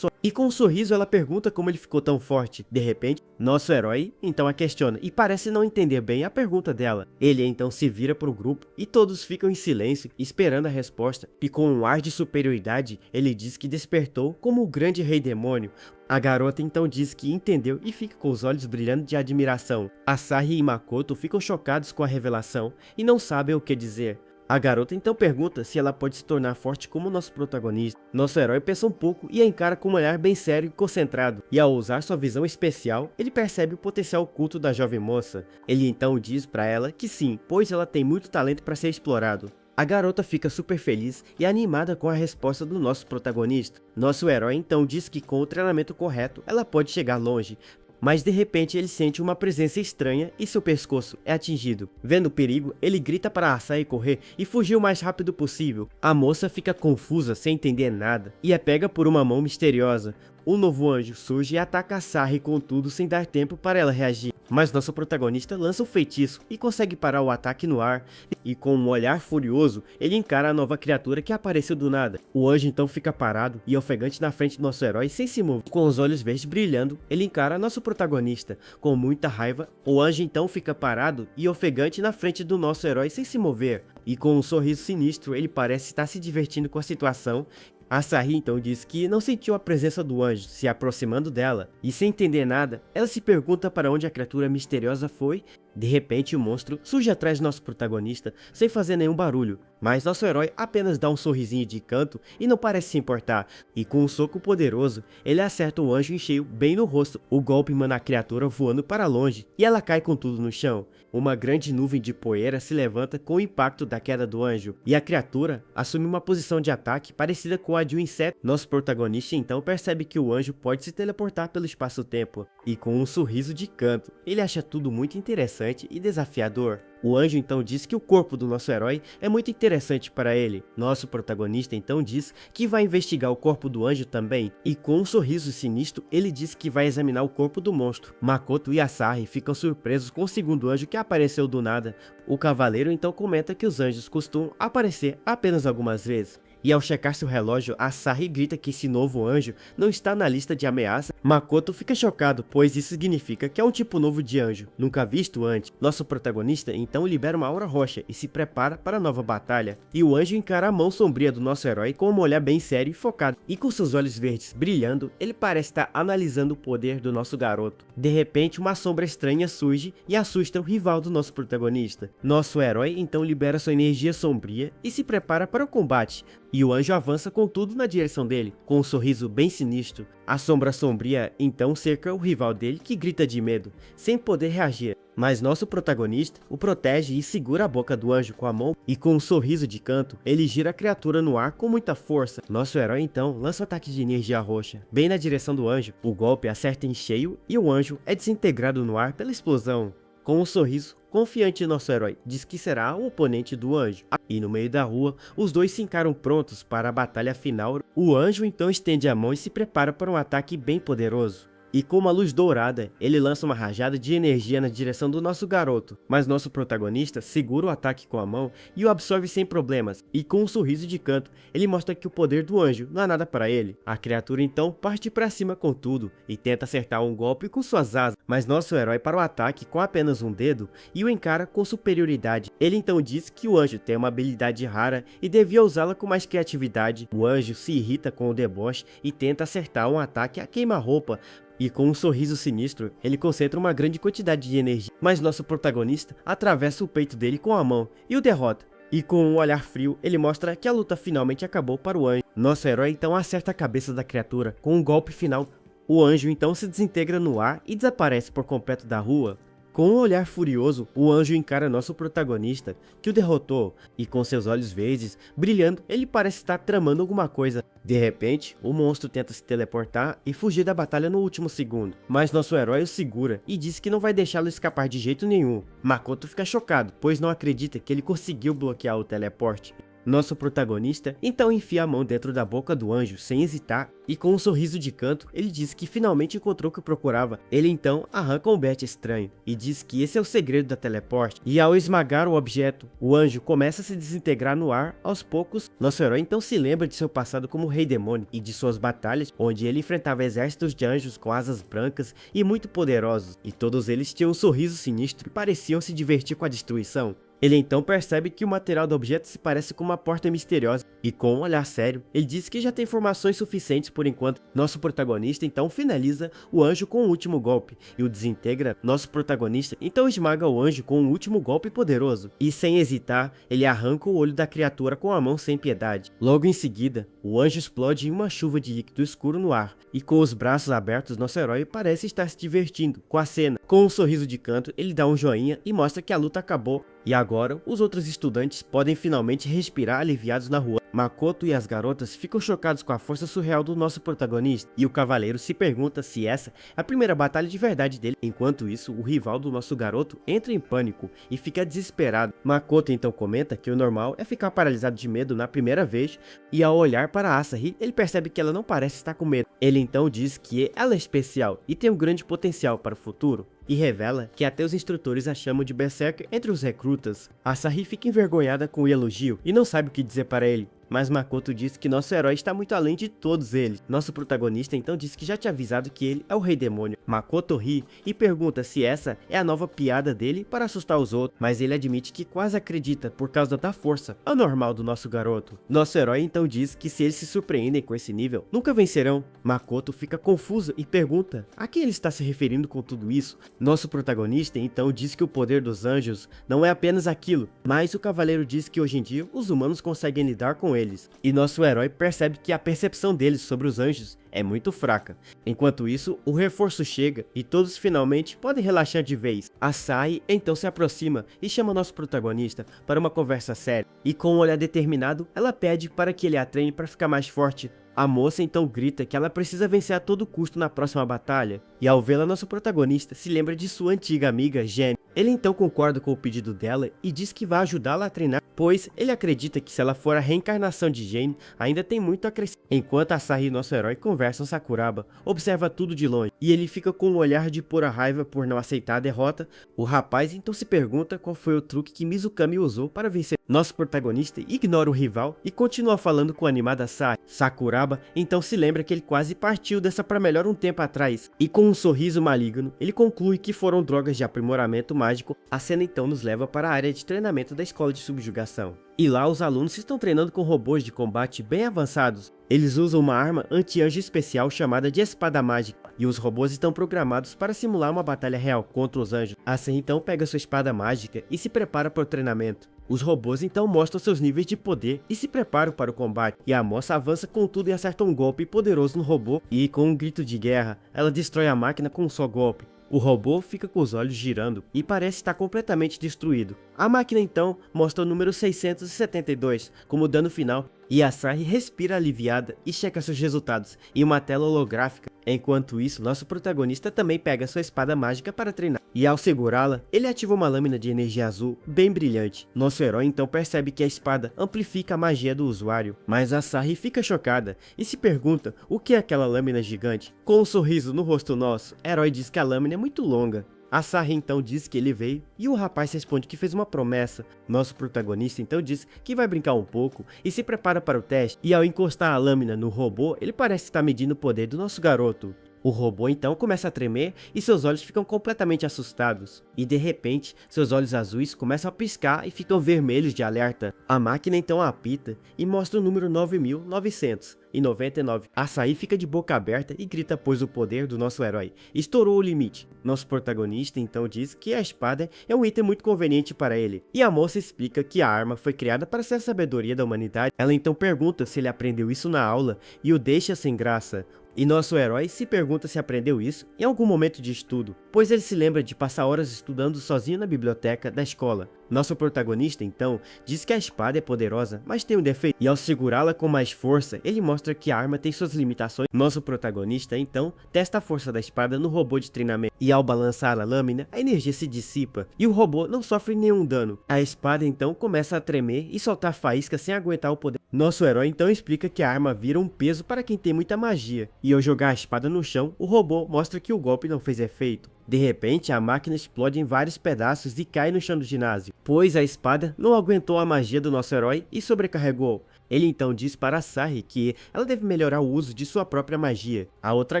Speaker 1: e com um sorriso ela pergunta como ele ficou tão forte. De repente, nosso herói então a questiona e parece não entender bem a pergunta dela. Ele então se vira para o grupo e todos ficam em silêncio esperando a resposta, e com um ar de superioridade ele diz que despertou como o grande Rei Demônio. A garota então diz que entendeu e fica com os olhos brilhando de admiração. Asahi e Makoto ficam chocados com a revelação e não sabem o que dizer. A garota então pergunta se ela pode se tornar forte como nosso protagonista. Nosso herói pensa um pouco e a encara com um olhar bem sério e concentrado, e ao usar sua visão especial, ele percebe o potencial oculto da jovem moça. Ele então diz para ela que sim, pois ela tem muito talento para ser explorado. A garota fica super feliz e animada com a resposta do nosso protagonista. Nosso herói então diz que com o treinamento correto, ela pode chegar longe. Mas de repente ele sente uma presença estranha e seu pescoço é atingido. Vendo o perigo, ele grita para Asahi correr e fugir o mais rápido possível. A moça fica confusa, sem entender nada, e é pega por uma mão misteriosa. Um novo anjo surge e ataca Asahi com tudo sem dar tempo para ela reagir. Mas nosso protagonista lança um feitiço e consegue parar o ataque no ar, e com um olhar furioso, ele encara a nova criatura que apareceu do nada. O anjo então fica parado e ofegante na frente do nosso herói sem se mover. Com os olhos verdes brilhando, ele encara nosso protagonista. Com muita raiva, o anjo então fica parado e ofegante na frente do nosso herói sem se mover. E com um sorriso sinistro, ele parece estar se divertindo com a situação. Asahi então diz que não sentiu a presença do anjo se aproximando dela, e sem entender nada, ela se pergunta para onde a criatura misteriosa foi. De repente o monstro surge atrás do nosso protagonista sem fazer nenhum barulho, mas nosso herói apenas dá um sorrisinho de canto e não parece se importar, e com um soco poderoso, ele acerta o anjo em cheio bem no rosto. O golpe manda a criatura voando para longe, e ela cai com tudo no chão. Uma grande nuvem de poeira se levanta com o impacto da queda do anjo, e a criatura assume uma posição de ataque parecida com a de um inseto. Nosso protagonista então percebe que o anjo pode se teleportar pelo espaço-tempo, e com um sorriso de canto, ele acha tudo muito interessante e desafiador. O anjo então diz que o corpo do nosso herói é muito interessante para ele. Nosso protagonista então diz que vai investigar o corpo do anjo também, e com um sorriso sinistro ele diz que vai examinar o corpo do monstro. Makoto e Asahi ficam surpresos com o segundo anjo que apareceu do nada. O cavaleiro então comenta que os anjos costumam aparecer apenas algumas vezes. E ao checar seu relógio, Asahi grita que esse novo anjo não está na lista de ameaças. Makoto fica chocado, pois isso significa que é um tipo novo de anjo, nunca visto antes. Nosso protagonista então libera uma aura roxa e se prepara para a nova batalha. E o anjo encara a mão sombria do nosso herói com um olhar bem sério e focado. E com seus olhos verdes brilhando, ele parece estar analisando o poder do nosso garoto. De repente, uma sombra estranha surge e assusta o rival do nosso protagonista. Nosso herói então libera sua energia sombria e se prepara para o combate. E o anjo avança com tudo na direção dele, com um sorriso bem sinistro. A sombra sombria então cerca o rival dele, que grita de medo, sem poder reagir. Mas nosso protagonista o protege e segura a boca do anjo com a mão, e com um sorriso de canto, ele gira a criatura no ar com muita força. Nosso herói então lança um ataque de energia roxa, bem na direção do anjo. O golpe acerta em cheio e o anjo é desintegrado no ar pela explosão. Com um sorriso confiante, nosso herói diz que será o oponente do anjo. E no meio da rua, os dois se encaram prontos para a batalha final. O anjo então estende a mão e se prepara para um ataque bem poderoso. E com uma luz dourada, ele lança uma rajada de energia na direção do nosso garoto, mas nosso protagonista segura o ataque com a mão e o absorve sem problemas, e com um sorriso de canto, ele mostra que o poder do anjo não é nada para ele. A criatura então parte para cima com tudo, e tenta acertar um golpe com suas asas, mas nosso herói para o ataque com apenas um dedo, e o encara com superioridade. Ele então diz que o anjo tem uma habilidade rara e devia usá-la com mais criatividade. O anjo se irrita com o deboche e tenta acertar um ataque a queima-roupa, e com um sorriso sinistro, ele concentra uma grande quantidade de energia, mas nosso protagonista atravessa o peito dele com a mão e o derrota. E com um olhar frio, ele mostra que a luta finalmente acabou para o anjo. Nosso herói então acerta a cabeça da criatura com um golpe final. O anjo então se desintegra no ar e desaparece por completo da rua. Com um olhar furioso, o anjo encara nosso protagonista, que o derrotou, e com seus olhos verdes brilhando, ele parece estar tramando alguma coisa. De repente, o monstro tenta se teleportar e fugir da batalha no último segundo, mas nosso herói o segura e diz que não vai deixá-lo escapar de jeito nenhum. Makoto fica chocado, pois não acredita que ele conseguiu bloquear o teleporte. Nosso protagonista então enfia a mão dentro da boca do anjo sem hesitar e com um sorriso de canto ele diz que finalmente encontrou o que procurava. Ele então arranca um bat estranho e diz que esse é o segredo da teleporte, e ao esmagar o objeto, o anjo começa a se desintegrar no ar aos poucos. Nosso herói então se lembra de seu passado como rei demônio e de suas batalhas onde ele enfrentava exércitos de anjos com asas brancas e muito poderosos, e todos eles tinham um sorriso sinistro e pareciam se divertir com a destruição. Ele então percebe que o material do objeto se parece com uma porta misteriosa, e com um olhar sério, ele diz que já tem informações suficientes por enquanto. Nosso protagonista então finaliza o anjo com o último golpe, e o desintegra. Nosso protagonista então esmaga o anjo com um último golpe poderoso, e sem hesitar, ele arranca o olho da criatura com a mão sem piedade. Logo em seguida, o anjo explode em uma chuva de líquido escuro no ar, e com os braços abertos, nosso herói parece estar se divertindo com a cena. Com um sorriso de canto, ele dá um joinha e mostra que a luta acabou. E agora, os outros estudantes podem finalmente respirar aliviados na rua. Makoto e as garotas ficam chocados com a força surreal do nosso protagonista, e o cavaleiro se pergunta se essa é a primeira batalha de verdade dele. Enquanto isso, o rival do nosso garoto entra em pânico e fica desesperado. Makoto então comenta que o normal é ficar paralisado de medo na primeira vez, e ao olhar para Asahi, ele percebe que ela não parece estar com medo. Ele então diz que ela é especial e tem um grande potencial para o futuro, e revela que até os instrutores a chamam de Berserker entre os recrutas. Asahi fica envergonhada com o elogio e não sabe o que dizer para ele, mas Makoto diz que nosso herói está muito além de todos eles. Nosso protagonista então diz que já tinha avisado que ele é o rei demônio. Makoto ri e pergunta se essa é a nova piada dele para assustar os outros, mas ele admite que quase acredita por causa da força anormal do nosso garoto. Nosso herói então diz que se eles se surpreendem com esse nível, nunca vencerão. Makoto fica confusa e pergunta a quem ele está se referindo com tudo isso. Nosso protagonista então diz que o poder dos anjos não é apenas aquilo, mas o cavaleiro diz que hoje em dia os humanos conseguem lidar com eles. E nosso herói percebe que a percepção deles sobre os anjos é muito fraca. Enquanto isso, o reforço chega e todos finalmente podem relaxar de vez. Asahi então se aproxima e chama nosso protagonista para uma conversa séria, e com um olhar determinado, ela pede para que ele a treine para ficar mais forte. A moça então grita que ela precisa vencer a todo custo na próxima batalha, e ao vê-la, nosso protagonista se lembra de sua antiga amiga Jenny. Ele então concorda com o pedido dela e diz que vai ajudá-la a treinar, pois ele acredita que se ela for a reencarnação de Jenny, ainda tem muito a crescer. Enquanto Asahi e nosso herói conversam, Sakuraba observa tudo de longe, e ele fica com um olhar de pura raiva por não aceitar a derrota. O rapaz então se pergunta qual foi o truque que Mizukami usou para vencer. Nosso protagonista ignora o rival e continua falando com a animada Asahi. Sakuraba então se lembra que ele quase partiu dessa pra melhor um tempo atrás, e com um sorriso maligno, ele conclui que foram drogas de aprimoramento mágico. A cena então nos leva para a área de treinamento da escola de subjugação. E lá os alunos estão treinando com robôs de combate bem avançados. Eles usam uma arma anti-anjo especial chamada de espada mágica, e os robôs estão programados para simular uma batalha real contra os anjos. Assim então pega sua espada mágica e se prepara para o treinamento. Os robôs então mostram seus níveis de poder e se preparam para o combate, e a moça avança com tudo e acerta um golpe poderoso no robô, e com um grito de guerra, ela destrói a máquina com um só golpe. O robô fica com os olhos girando e parece estar completamente destruído. A máquina então mostra o número 672 como dano final, e Asahi respira aliviada e checa seus resultados em uma tela holográfica. Enquanto isso, nosso protagonista também pega sua espada mágica para treinar. E ao segurá-la, ele ativa uma lâmina de energia azul bem brilhante. Nosso herói então percebe que a espada amplifica a magia do usuário. Mas Asahi fica chocada e se pergunta o que é aquela lâmina gigante. Com um sorriso no rosto nosso, o herói diz que a lâmina é muito longa. Asahi então diz que ele veio e o rapaz responde que fez uma promessa. Nosso protagonista então diz que vai brincar um pouco e se prepara para o teste. E ao encostar a lâmina no robô, ele parece estar medindo o poder do nosso garoto. O robô então começa a tremer e seus olhos ficam completamente assustados. E de repente, seus olhos azuis começam a piscar e ficam vermelhos de alerta. A máquina então apita e mostra o número 9999. Asahi fica de boca aberta e grita pois o poder do nosso herói estourou o limite. Nosso protagonista então diz que a espada é um item muito conveniente para ele. E a moça explica que a arma foi criada para ser a sabedoria da humanidade. Ela então pergunta se ele aprendeu isso na aula e o deixa sem graça. E nosso herói se pergunta se aprendeu isso em algum momento de estudo, pois ele se lembra de passar horas estudando sozinho na biblioteca da escola. Nosso protagonista, então, diz que a espada é poderosa, mas tem um defeito, e ao segurá-la com mais força, ele mostra que a arma tem suas limitações. Nosso protagonista, então, testa a força da espada no robô de treinamento, e ao balançar a lâmina, a energia se dissipa, e o robô não sofre nenhum dano. A espada, então, começa a tremer e soltar faíscas sem aguentar o poder. Nosso herói, então, explica que a arma vira um peso para quem tem muita magia, e ao jogar a espada no chão, o robô mostra que o golpe não fez efeito. De repente, a máquina explode em vários pedaços e cai no chão do ginásio, pois a espada não aguentou a magia do nosso herói e sobrecarregou. Ele então diz para Asahi que ela deve melhorar o uso de sua própria magia. A outra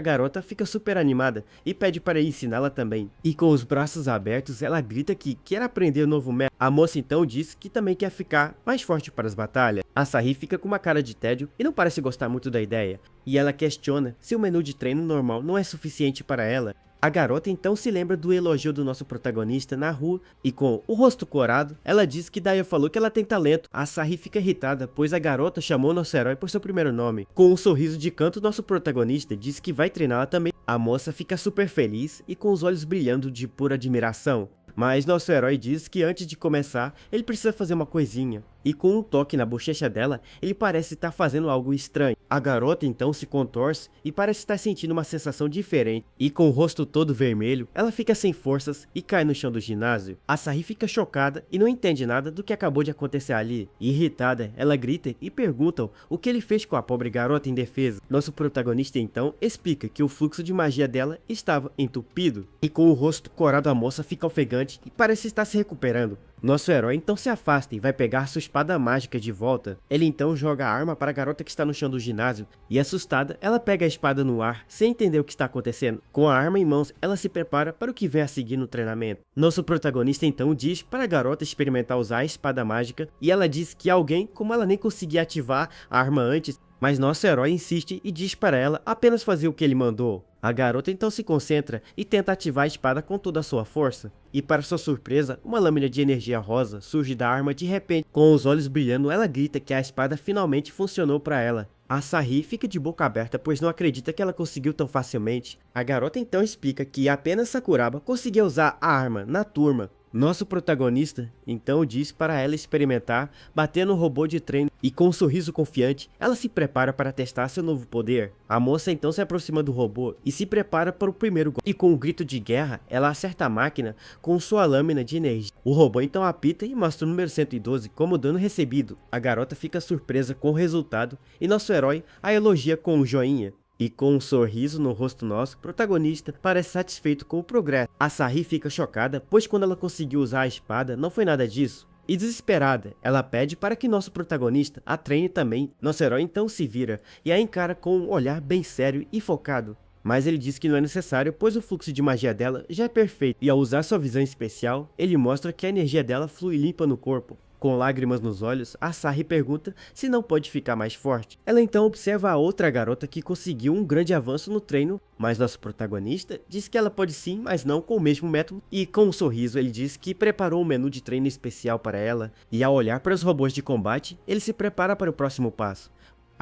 Speaker 1: garota fica super animada e pede para ele ensiná-la também. E com os braços abertos, ela grita que quer aprender o novo método. A moça então diz que também quer ficar mais forte para as batalhas. Asahi fica com uma cara de tédio e não parece gostar muito da ideia. E ela questiona se o menu de treino normal não é suficiente para ela. A garota então se lembra do elogio do nosso protagonista na rua e com o rosto corado, ela diz que Daya falou que ela tem talento. A Asahi fica irritada, pois a garota chamou nosso herói por seu primeiro nome. Com um sorriso de canto, nosso protagonista diz que vai treiná-la também. A moça fica super feliz e com os olhos brilhando de pura admiração. Mas nosso herói diz que antes de começar, ele precisa fazer uma coisinha. E com um toque na bochecha dela, ele parece estar fazendo algo estranho. A garota então se contorce e parece estar sentindo uma sensação diferente. E com o rosto todo vermelho, ela fica sem forças e cai no chão do ginásio. Asahi fica chocada e não entende nada do que acabou de acontecer ali. Irritada, ela grita e pergunta o que ele fez com a pobre garota indefesa. Nosso protagonista então explica que o fluxo de magia dela estava entupido. E com o rosto corado, a moça fica ofegante e parece estar se recuperando. Nosso herói então se afasta e vai pegar sua espada mágica de volta. Ele então joga a arma para a garota que está no chão do ginásio e assustada, ela pega a espada no ar sem entender o que está acontecendo. Com a arma em mãos, ela se prepara para o que vem a seguir no treinamento. Nosso protagonista então diz para a garota experimentar usar a espada mágica e ela diz que alguém, como ela nem conseguia ativar a arma antes, mas nosso herói insiste e diz para ela apenas fazer o que ele mandou. A garota então se concentra e tenta ativar a espada com toda a sua força. E para sua surpresa, uma lâmina de energia rosa surge da arma de repente. Com os olhos brilhando, ela grita que a espada finalmente funcionou para ela. A Asahi fica de boca aberta, pois não acredita que ela conseguiu tão facilmente. A garota então explica que apenas Sakuraba conseguia usar a arma na turma. Nosso protagonista então diz para ela experimentar, bater no robô de treino e com um sorriso confiante, ela se prepara para testar seu novo poder. A moça então se aproxima do robô e se prepara para o primeiro golpe. E com um grito de guerra, ela acerta a máquina com sua lâmina de energia. O robô então apita e mostra o número 112 como dano recebido. A garota fica surpresa com o resultado e nosso herói a elogia com um joinha. E com um sorriso no rosto nosso, o protagonista parece satisfeito com o progresso. Asahi fica chocada, pois quando ela conseguiu usar a espada, não foi nada disso. E desesperada, ela pede para que nosso protagonista a treine também. Nosso herói então se vira e a encara com um olhar bem sério e focado. Mas ele diz que não é necessário, pois o fluxo de magia dela já é perfeito. E ao usar sua visão especial, ele mostra que a energia dela flui limpa no corpo. Com lágrimas nos olhos, Asahi pergunta se não pode ficar mais forte. Ela então observa a outra garota que conseguiu um grande avanço no treino, mas nosso protagonista diz que ela pode sim, mas não com o mesmo método. E com um sorriso ele diz que preparou um menu de treino especial para ela, e ao olhar para os robôs de combate, ele se prepara para o próximo passo.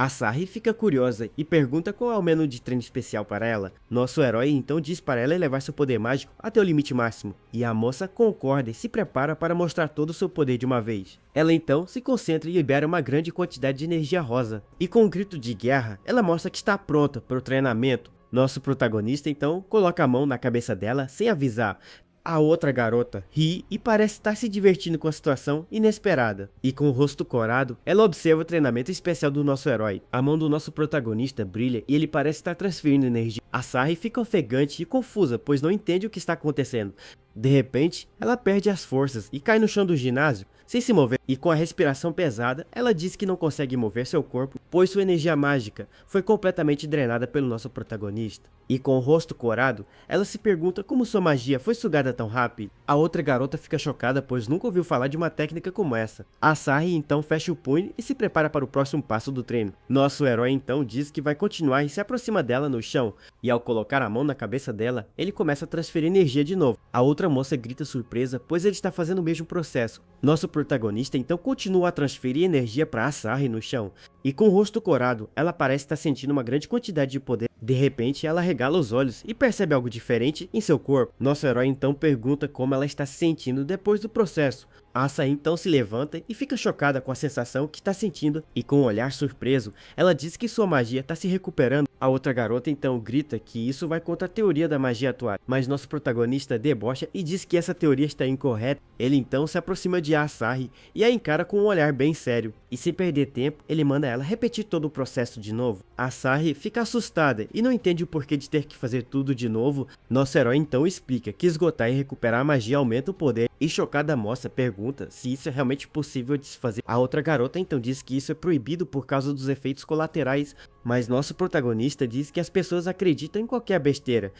Speaker 1: Asahi fica curiosa e pergunta qual é o menu de treino especial para ela. Nosso herói então diz para ela elevar seu poder mágico até o limite máximo. E a moça concorda e se prepara para mostrar todo o seu poder de uma vez. Ela então se concentra e libera uma grande quantidade de energia rosa. E com um grito de guerra, ela mostra que está pronta para o treinamento. Nosso protagonista então coloca a mão na cabeça dela sem avisar. A outra garota ri e parece estar se divertindo com a situação inesperada. E com o rosto corado, ela observa o treinamento especial do nosso herói. A mão do nosso protagonista brilha e ele parece estar transferindo energia. A Sarri fica ofegante e confusa, pois não entende o que está acontecendo. De repente, ela perde as forças e cai no chão do ginásio, sem se mover, e com a respiração pesada, ela diz que não consegue mover seu corpo, pois sua energia mágica foi completamente drenada pelo nosso protagonista. E com o rosto corado, ela se pergunta como sua magia foi sugada tão rápido. A outra garota fica chocada, pois nunca ouviu falar de uma técnica como essa. A Sarri então fecha o punho e se prepara para o próximo passo do treino. Nosso herói então diz que vai continuar e se aproxima dela no chão, e ao colocar a mão na cabeça dela, ele começa a transferir energia de novo. A outra moça grita surpresa, pois ele está fazendo o mesmo processo. Nosso protagonista então continua a transferir energia para a Sarri no chão, e com o rosto corado, ela parece estar sentindo uma grande quantidade de poder. De repente, ela regala os olhos e percebe algo diferente em seu corpo. Nosso herói então pergunta como ela está se sentindo depois do processo. A Sarri então se levanta e fica chocada com a sensação que está sentindo, e com um olhar surpreso, ela diz que sua magia está se recuperando. A outra garota então grita que isso vai contra a teoria da magia atual, mas nosso protagonista debocha e diz que essa teoria está incorreta. Ele então se aproxima de Sarri e a encara com um olhar bem sério, e sem perder tempo, ele manda ela repetir todo o processo de novo. A Sarri fica assustada e não entende o porquê de ter que fazer tudo de novo. Nosso herói então explica que esgotar e recuperar a magia aumenta o poder, e chocada a moça pergunta se isso é realmente possível de se fazer. A outra garota então diz que isso é proibido por causa dos efeitos colaterais, mas nosso protagonista diz que as pessoas acreditam em qualquer besteira.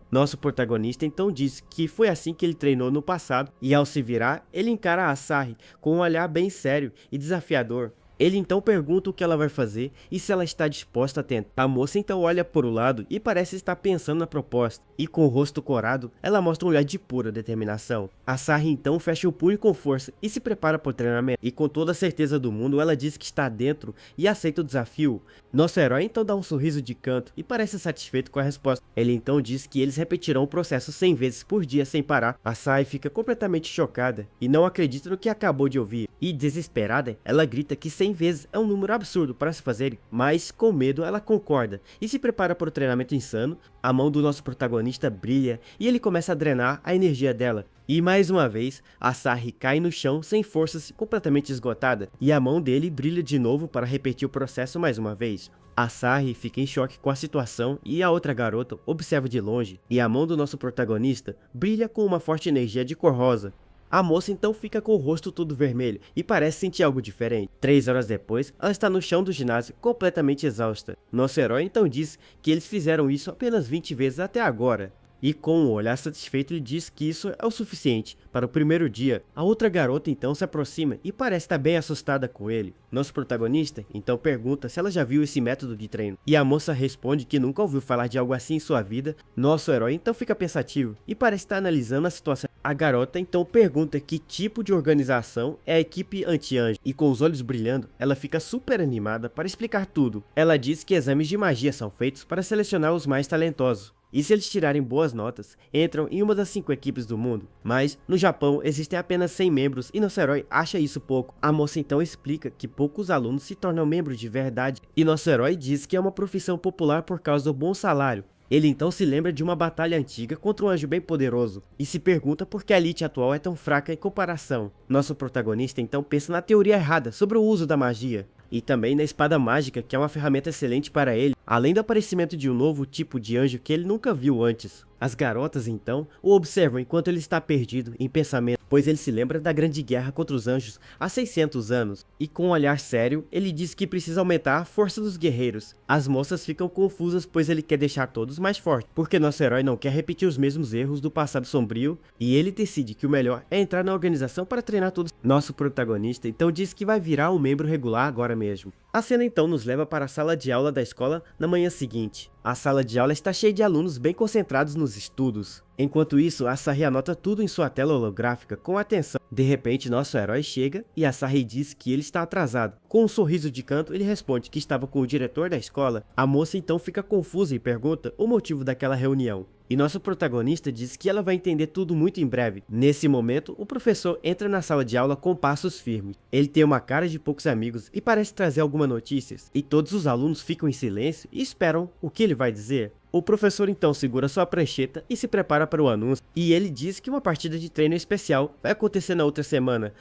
Speaker 1: Nosso protagonista então diz que foi assim que ele treinou no passado, e ao se virar, ele encara a Sarri com um olhar bem sério e desafiador. Ele então pergunta o que ela vai fazer e se ela está disposta a tentar. A moça então olha por o lado e parece estar pensando na proposta, e com o rosto corado, ela mostra um olhar de pura determinação. A Sarri então fecha o punho com força e se prepara para o treinamento, e com toda a certeza do mundo, ela diz que está dentro e aceita o desafio. Nosso herói então dá um sorriso de canto e parece satisfeito com a resposta. Ele então diz que eles repetirão o processo 100 vezes por dia sem parar. A Sarri fica completamente chocada e não acredita no que acabou de ouvir, e desesperada, ela grita que 100 vezes é um número absurdo para se fazer, mas com medo ela concorda e se prepara para o treinamento insano. A mão do nosso protagonista brilha e ele começa a drenar a energia dela. E mais uma vez, a Sarri cai no chão sem forças, completamente esgotada, e a mão dele brilha de novo para repetir o processo mais uma vez. A Sarri fica em choque com a situação e a outra garota observa de longe, e a mão do nosso protagonista brilha com uma forte energia de cor rosa. A moça então fica com o rosto todo vermelho e parece sentir algo diferente. 3 horas depois, ela está no chão do ginásio completamente exausta. Nosso herói então diz que eles fizeram isso apenas 20 vezes até agora. E com um olhar satisfeito ele diz que isso é o suficiente para o primeiro dia. A outra garota então se aproxima e parece estar bem assustada com ele. Nosso protagonista então pergunta se ela já viu esse método de treino, e a moça responde que nunca ouviu falar de algo assim em sua vida. Nosso herói então fica pensativo e parece estar analisando a situação. A garota então pergunta que tipo de organização é a equipe anti-anjo, e com os olhos brilhando, ela fica super animada para explicar tudo. Ela diz que exames de magia são feitos para selecionar os mais talentosos, e se eles tirarem boas notas, entram em uma das 5 equipes do mundo. Mas no Japão existem apenas 100 membros e nosso herói acha isso pouco. A moça então explica que poucos alunos se tornam membros de verdade, e nosso herói diz que é uma profissão popular por causa do bom salário. Ele então se lembra de uma batalha antiga contra um anjo bem poderoso, e se pergunta por que a elite atual é tão fraca em comparação. Nosso protagonista então pensa na teoria errada sobre o uso da magia, e também na espada mágica, que é uma ferramenta excelente para ele, além do aparecimento de um novo tipo de anjo que ele nunca viu antes. As garotas então o observam enquanto ele está perdido em pensamento, pois ele se lembra da grande guerra contra os anjos há 600 anos, e com um olhar sério, ele diz que precisa aumentar a força dos guerreiros. As moças ficam confusas, pois ele quer deixar todos mais fortes, porque nosso herói não quer repetir os mesmos erros do passado sombrio, e ele decide que o melhor é entrar na organização para treinar todos. Nosso protagonista então diz que vai virar um membro regular agora mesmo. A cena então nos leva para a sala de aula da escola na manhã seguinte. A sala de aula está cheia de alunos bem concentrados nos estudos. Enquanto isso, a Sarri anota tudo em sua tela holográfica com atenção. De repente, nosso herói chega e a Sarri diz que ele está atrasado. Com um sorriso de canto, ele responde que estava com o diretor da escola. A moça então fica confusa e pergunta o motivo daquela reunião. E nosso protagonista diz que ela vai entender tudo muito em breve. Nesse momento, o professor entra na sala de aula com passos firmes. Ele tem uma cara de poucos amigos e parece trazer algumas notícias. E todos os alunos ficam em silêncio e esperam o que ele vai dizer. O professor então segura sua prancheta e se prepara para o anúncio, e ele diz que uma partida de treino especial vai acontecer na outra semana.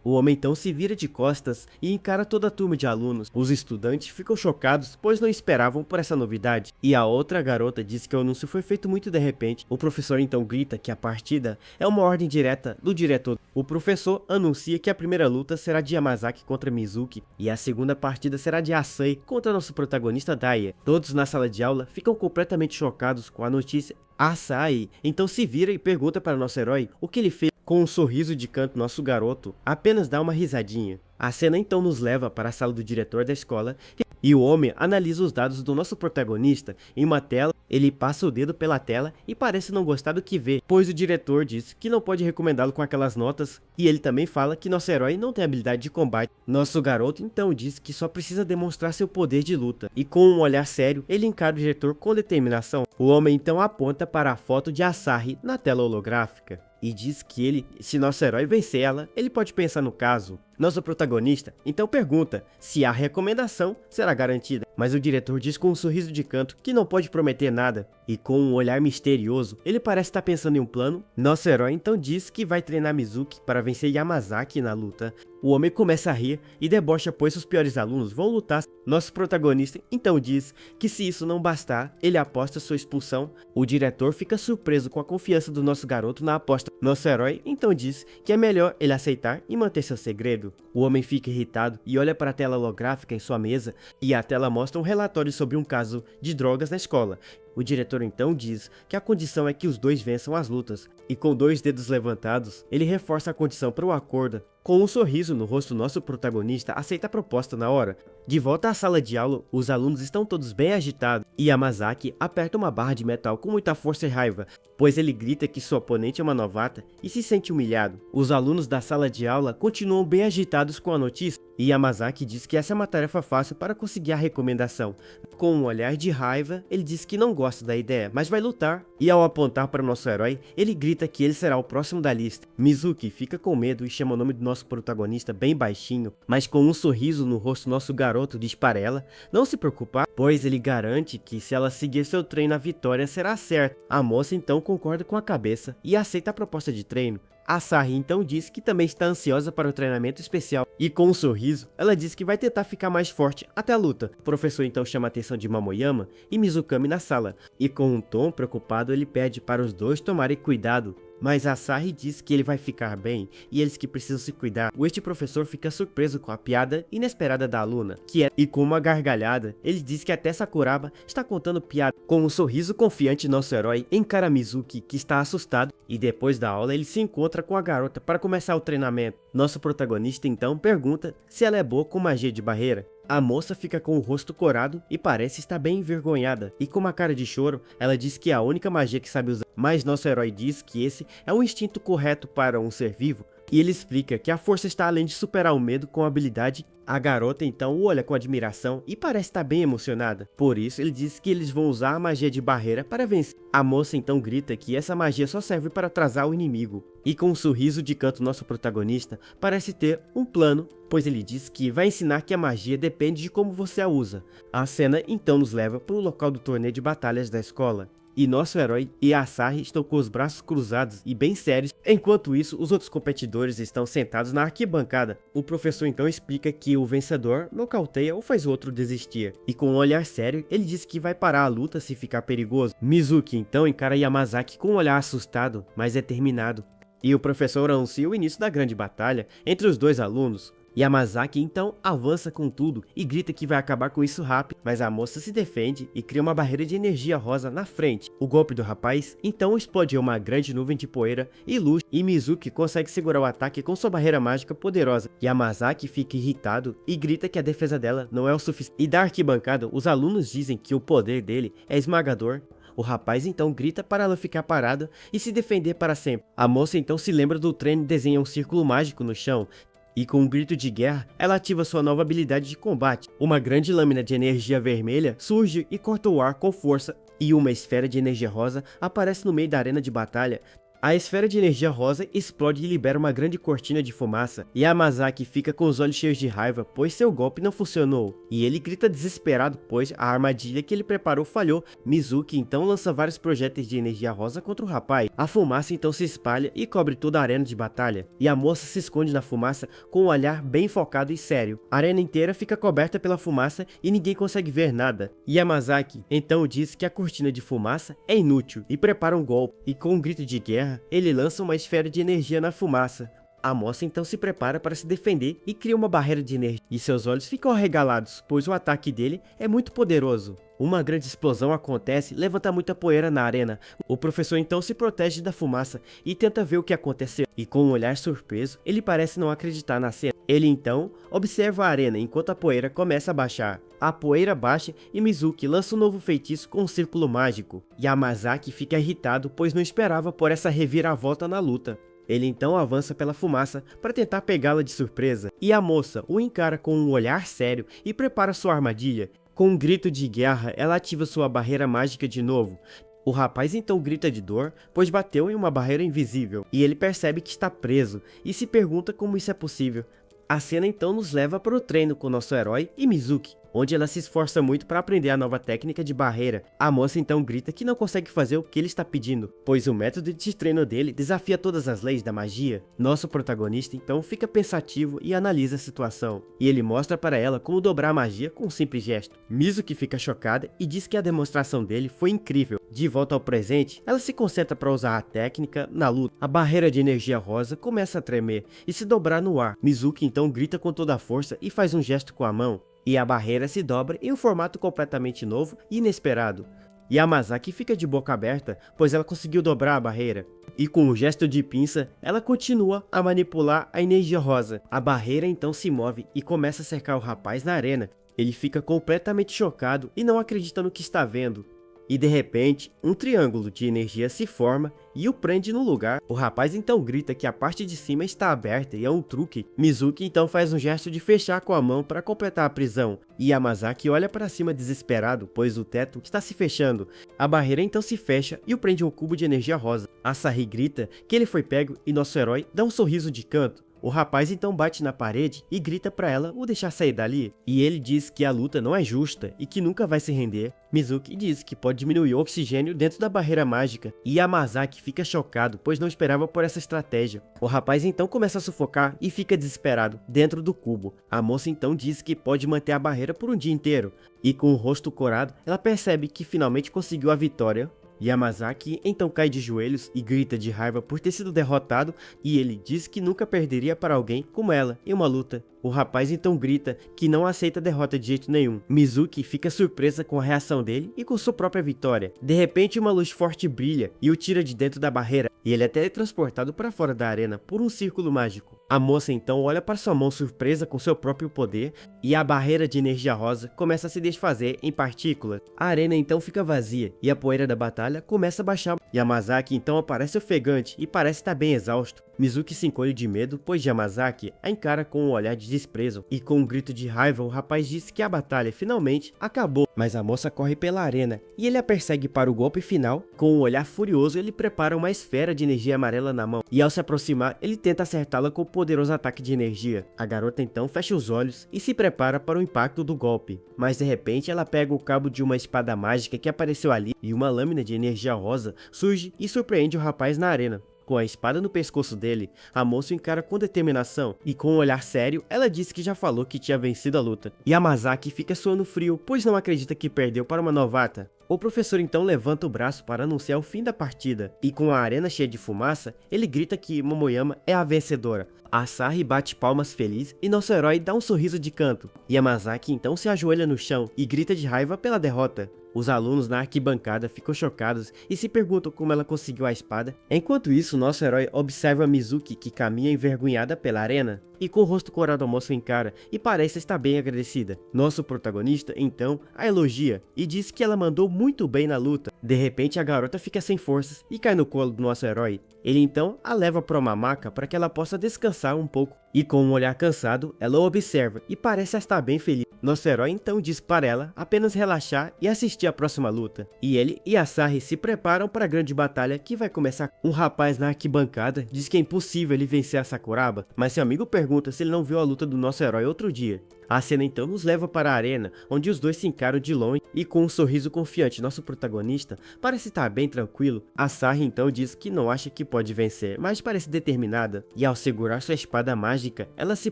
Speaker 1: O homem então se vira de costas e encara toda a turma de alunos. Os estudantes ficam chocados, pois não esperavam por essa novidade. E a outra garota diz que o anúncio foi feito muito de repente. O professor então grita que a partida é uma ordem direta do diretor. O professor anuncia que a primeira luta será de Yamazaki contra Mizuki, e a segunda partida será de Asai contra nosso protagonista Daiya. Todos na sala de aula ficam completamente chocados com a notícia. Asai então se vira e pergunta para nosso herói o que ele fez. Com um sorriso de canto, nosso garoto apenas dá uma risadinha. A cena então nos leva para a sala do diretor da escola e o homem analisa os dados do nosso protagonista em uma tela. Ele passa o dedo pela tela e parece não gostar do que vê, pois o diretor diz que não pode recomendá-lo com aquelas notas, e ele também fala que nosso herói não tem habilidade de combate. Nosso garoto então diz que só precisa demonstrar seu poder de luta, e com um olhar sério ele encara o diretor com determinação. O homem então aponta para a foto de Asahi na tela holográfica e diz que se nosso herói vencer ela, ele pode pensar no caso. Nosso protagonista então pergunta se a recomendação será garantida, mas o diretor diz com um sorriso de canto que não pode prometer nada, e com um olhar misterioso, ele parece estar pensando em um plano. Nosso herói então diz que vai treinar Mizuki para vencer Yamazaki na luta. O homem começa a rir e debocha, pois os piores alunos vão lutar. Nosso protagonista então diz que se isso não bastar, ele aposta sua expulsão. O diretor fica surpreso com a confiança do nosso garoto na aposta. Nosso herói então diz que é melhor ele aceitar e manter seu segredo. O homem fica irritado e olha para a tela holográfica em sua mesa, e a tela mostra um relatório sobre um caso de drogas na escola. O diretor então diz que a condição é que os dois vençam as lutas, e com 2 dedos levantados, ele reforça a condição para o acordo. Com um sorriso no rosto, nosso protagonista aceita a proposta na hora. De volta à sala de aula, os alunos estão todos bem agitados, e Yamazaki aperta uma barra de metal com muita força e raiva, pois ele grita que sua oponente é uma novata e se sente humilhado. Os alunos da sala de aula continuam bem agitados com a notícia, e Yamazaki diz que essa é uma tarefa fácil para conseguir a recomendação. Com um olhar de raiva, ele diz que não gosta da ideia, mas vai lutar, e ao apontar para o nosso herói, ele grita que ele será o próximo da lista. Mizuki fica com medo e chama o nome do nosso protagonista bem baixinho, mas com um sorriso no rosto, nosso garoto diz para ela não se preocupar, pois ele garante que se ela seguir seu treino, a vitória será certa. A moça então concorda com a cabeça e aceita a proposta de treino. Asahi então diz que também está ansiosa para o treinamento especial, e com um sorriso, ela diz que vai tentar ficar mais forte até a luta. O professor então chama a atenção de Momoyama e Mizukami na sala, e com um tom preocupado ele pede para os dois tomarem cuidado. Mas Asahi diz que ele vai ficar bem e eles que precisam se cuidar. Este professor fica surpreso com a piada inesperada da aluna, e com uma gargalhada, ele diz que até Sakuraba está contando piada. Com um sorriso confiante, nosso herói encara Mizuki, que está assustado, e depois da aula ele se encontra com a garota para começar o treinamento. Nosso protagonista então pergunta se ela é boa com magia de barreira. A moça fica com o rosto corado e parece estar bem envergonhada, e com uma cara de choro, ela diz que é a única magia que sabe usar. Mas nosso herói diz que esse é o instinto correto para um ser vivo, e ele explica que a força está além de superar o medo com habilidade. A garota então o olha com admiração e parece estar bem emocionada. Por isso ele diz que eles vão usar a magia de barreira para vencer. A moça então grita que essa magia só serve para atrasar o inimigo. E com um sorriso de canto, nosso protagonista parece ter um plano, pois ele diz que vai ensinar que a magia depende de como você a usa. A cena então nos leva para o local do torneio de batalhas da escola. E nosso herói e Asahi estão com os braços cruzados e bem sérios. Enquanto isso, os outros competidores estão sentados na arquibancada. O professor então explica que o vencedor nocauteia ou faz o outro desistir. E com um olhar sério, ele diz que vai parar a luta se ficar perigoso. Mizuki então encara Yamazaki com um olhar assustado, mas determinado. E o professor anuncia o início da grande batalha entre os dois alunos. Yamazaki então avança com tudo e grita que vai acabar com isso rápido, mas a moça se defende e cria uma barreira de energia rosa na frente. O golpe do rapaz então explode uma grande nuvem de poeira e luz, e Mizuki consegue segurar o ataque com sua barreira mágica poderosa. Yamazaki fica irritado e grita que a defesa dela não é o suficiente. E da arquibancada, os alunos dizem que o poder dele é esmagador. O rapaz então grita para ela ficar parada e se defender para sempre. A moça então se lembra do treino e desenha um círculo mágico no chão. E com um grito de guerra, ela ativa sua nova habilidade de combate. Uma grande lâmina de energia vermelha surge e corta o ar com força. e uma esfera de energia rosa aparece no meio da arena de batalha. A esfera de energia rosa explode e libera uma grande cortina de fumaça, e Yamazaki fica com os olhos cheios de raiva, pois seu golpe não funcionou, e ele grita desesperado, pois a armadilha que ele preparou falhou. Mizuki então lança vários projéteis de energia rosa contra o rapaz. A fumaça então se espalha e cobre toda a arena de batalha, e a moça se esconde na fumaça com um olhar bem focado e sério. A arena inteira fica coberta pela fumaça e ninguém consegue ver nada. Yamazaki então diz que a cortina de fumaça é inútil e prepara um golpe, e com um grito de guerra, ele lança uma esfera de energia na fumaça. A moça então se prepara para se defender e cria uma barreira de energia, e seus olhos ficam arregalados, pois o ataque dele é muito poderoso. Uma grande explosão acontece e levanta muita poeira na arena. O professor então se protege da fumaça e tenta ver o que aconteceu, e com um olhar surpreso, ele parece não acreditar na cena. Ele então observa a arena enquanto a poeira começa a baixar. A poeira baixa e Mizuki lança um novo feitiço com um círculo mágico. Yamazaki fica irritado, pois não esperava por essa reviravolta na luta. Ele então avança pela fumaça para tentar pegá-la de surpresa, e a moça o encara com um olhar sério e prepara sua armadilha. Com um grito de guerra, ela ativa sua barreira mágica de novo. O rapaz então grita de dor, pois bateu em uma barreira invisível, e ele percebe que está preso, e se pergunta como isso é possível. A cena então nos leva para o treino com nosso herói e Mizuki, onde ela se esforça muito para aprender a nova técnica de barreira. A moça então grita que não consegue fazer o que ele está pedindo, pois o método de treino dele desafia todas as leis da magia. Nosso protagonista então fica pensativo e analisa a situação, e ele mostra para ela como dobrar a magia com um simples gesto. Mizuki fica chocada e diz que a demonstração dele foi incrível. De volta ao presente, ela se concentra para usar a técnica na luta. A barreira de energia rosa começa a tremer e se dobrar no ar. Mizuki então grita com toda a força e faz um gesto com a mão, e a barreira se dobra em um formato completamente novo e inesperado. Yamazaki fica de boca aberta, pois ela conseguiu dobrar a barreira. E com um gesto de pinça, ela continua a manipular a energia rosa. A barreira então se move e começa a cercar o rapaz na arena. Ele fica completamente chocado e não acredita no que está vendo. E de repente, um triângulo de energia se forma e o prende no lugar. O rapaz então grita que a parte de cima está aberta e é um truque. Mizuki então faz um gesto de fechar com a mão para completar a prisão. E Yamazaki olha para cima desesperado, pois o teto está se fechando. A barreira então se fecha e o prende um cubo de energia rosa. Asahi grita que ele foi pego e nosso herói dá um sorriso de canto. O rapaz então bate na parede e grita para ela o deixar sair dali, e ele diz que a luta não é justa e que nunca vai se render. Mizuki diz que pode diminuir o oxigênio dentro da barreira mágica, e Yamazaki fica chocado, pois não esperava por essa estratégia. O rapaz então começa a sufocar e fica desesperado dentro do cubo. A moça então diz que pode manter a barreira por um dia inteiro, e com o rosto corado, ela percebe que finalmente conseguiu a vitória. Yamazaki então cai de joelhos e grita de raiva por ter sido derrotado, e ele diz que nunca perderia para alguém como ela em uma luta. O rapaz então grita que não aceita a derrota de jeito nenhum. Mizuki fica surpresa com a reação dele e com sua própria vitória. De repente uma luz forte brilha e o tira de dentro da barreira, e ele é teletransportado para fora da arena por um círculo mágico. A moça então olha para sua mão surpresa com seu próprio poder, e a barreira de energia rosa começa a se desfazer em partículas. A arena então fica vazia e a poeira da batalha começa a baixar. Yamazaki então aparece ofegante e parece estar bem exausto. Mizuki se encolhe de medo, pois Yamazaki a encara com um olhar de desprezo, e com um grito de raiva o rapaz diz que a batalha finalmente acabou. Mas a moça corre pela arena e ele a persegue para o golpe final. Com um olhar furioso ele prepara uma esfera de energia amarela na mão, e ao se aproximar ele tenta acertá-la com um poderoso ataque de energia. A garota então fecha os olhos e se prepara para o impacto do golpe, mas de repente ela pega o cabo de uma espada mágica que apareceu ali, e uma lâmina de energia rosa surge e surpreende o rapaz na arena. Com a espada no pescoço dele, a moça o encara com determinação, e com um olhar sério, ela diz que já falou que tinha vencido a luta. Yamazaki fica suando frio, pois não acredita que perdeu para uma novata. O professor então levanta o braço para anunciar o fim da partida, e com a arena cheia de fumaça, ele grita que Momoyama é a vencedora. Asahi bate palmas feliz e nosso herói dá um sorriso de canto. Yamazaki então se ajoelha no chão e grita de raiva pela derrota. Os alunos na arquibancada ficam chocados e se perguntam como ela conseguiu a espada. Enquanto isso, nosso herói observa Mizuki, que caminha envergonhada pela arena, e com o rosto corado a moça encara e parece estar bem agradecida. Nosso protagonista, então, a elogia e diz que ela mandou muito bem na luta. De repente, a garota fica sem forças e cai no colo do nosso herói. Ele então a leva para uma maca para que ela possa descansar um pouco. E com um olhar cansado, ela o observa e parece estar bem feliz. Nosso herói então diz para ela apenas relaxar e assistir a próxima luta. E ele e Asahi se preparam para a grande batalha que vai começar. Um rapaz na arquibancada diz que é impossível ele vencer a Sakuraba, mas seu amigo pergunta se ele não viu a luta do nosso herói outro dia. A cena então nos leva para a arena, onde os dois se encaram de longe e com um sorriso confiante. Nosso protagonista parece estar bem tranquilo. Asahi então diz que não acha que pode vencer, mas parece determinada. E ao segurar sua espada mágica, ela se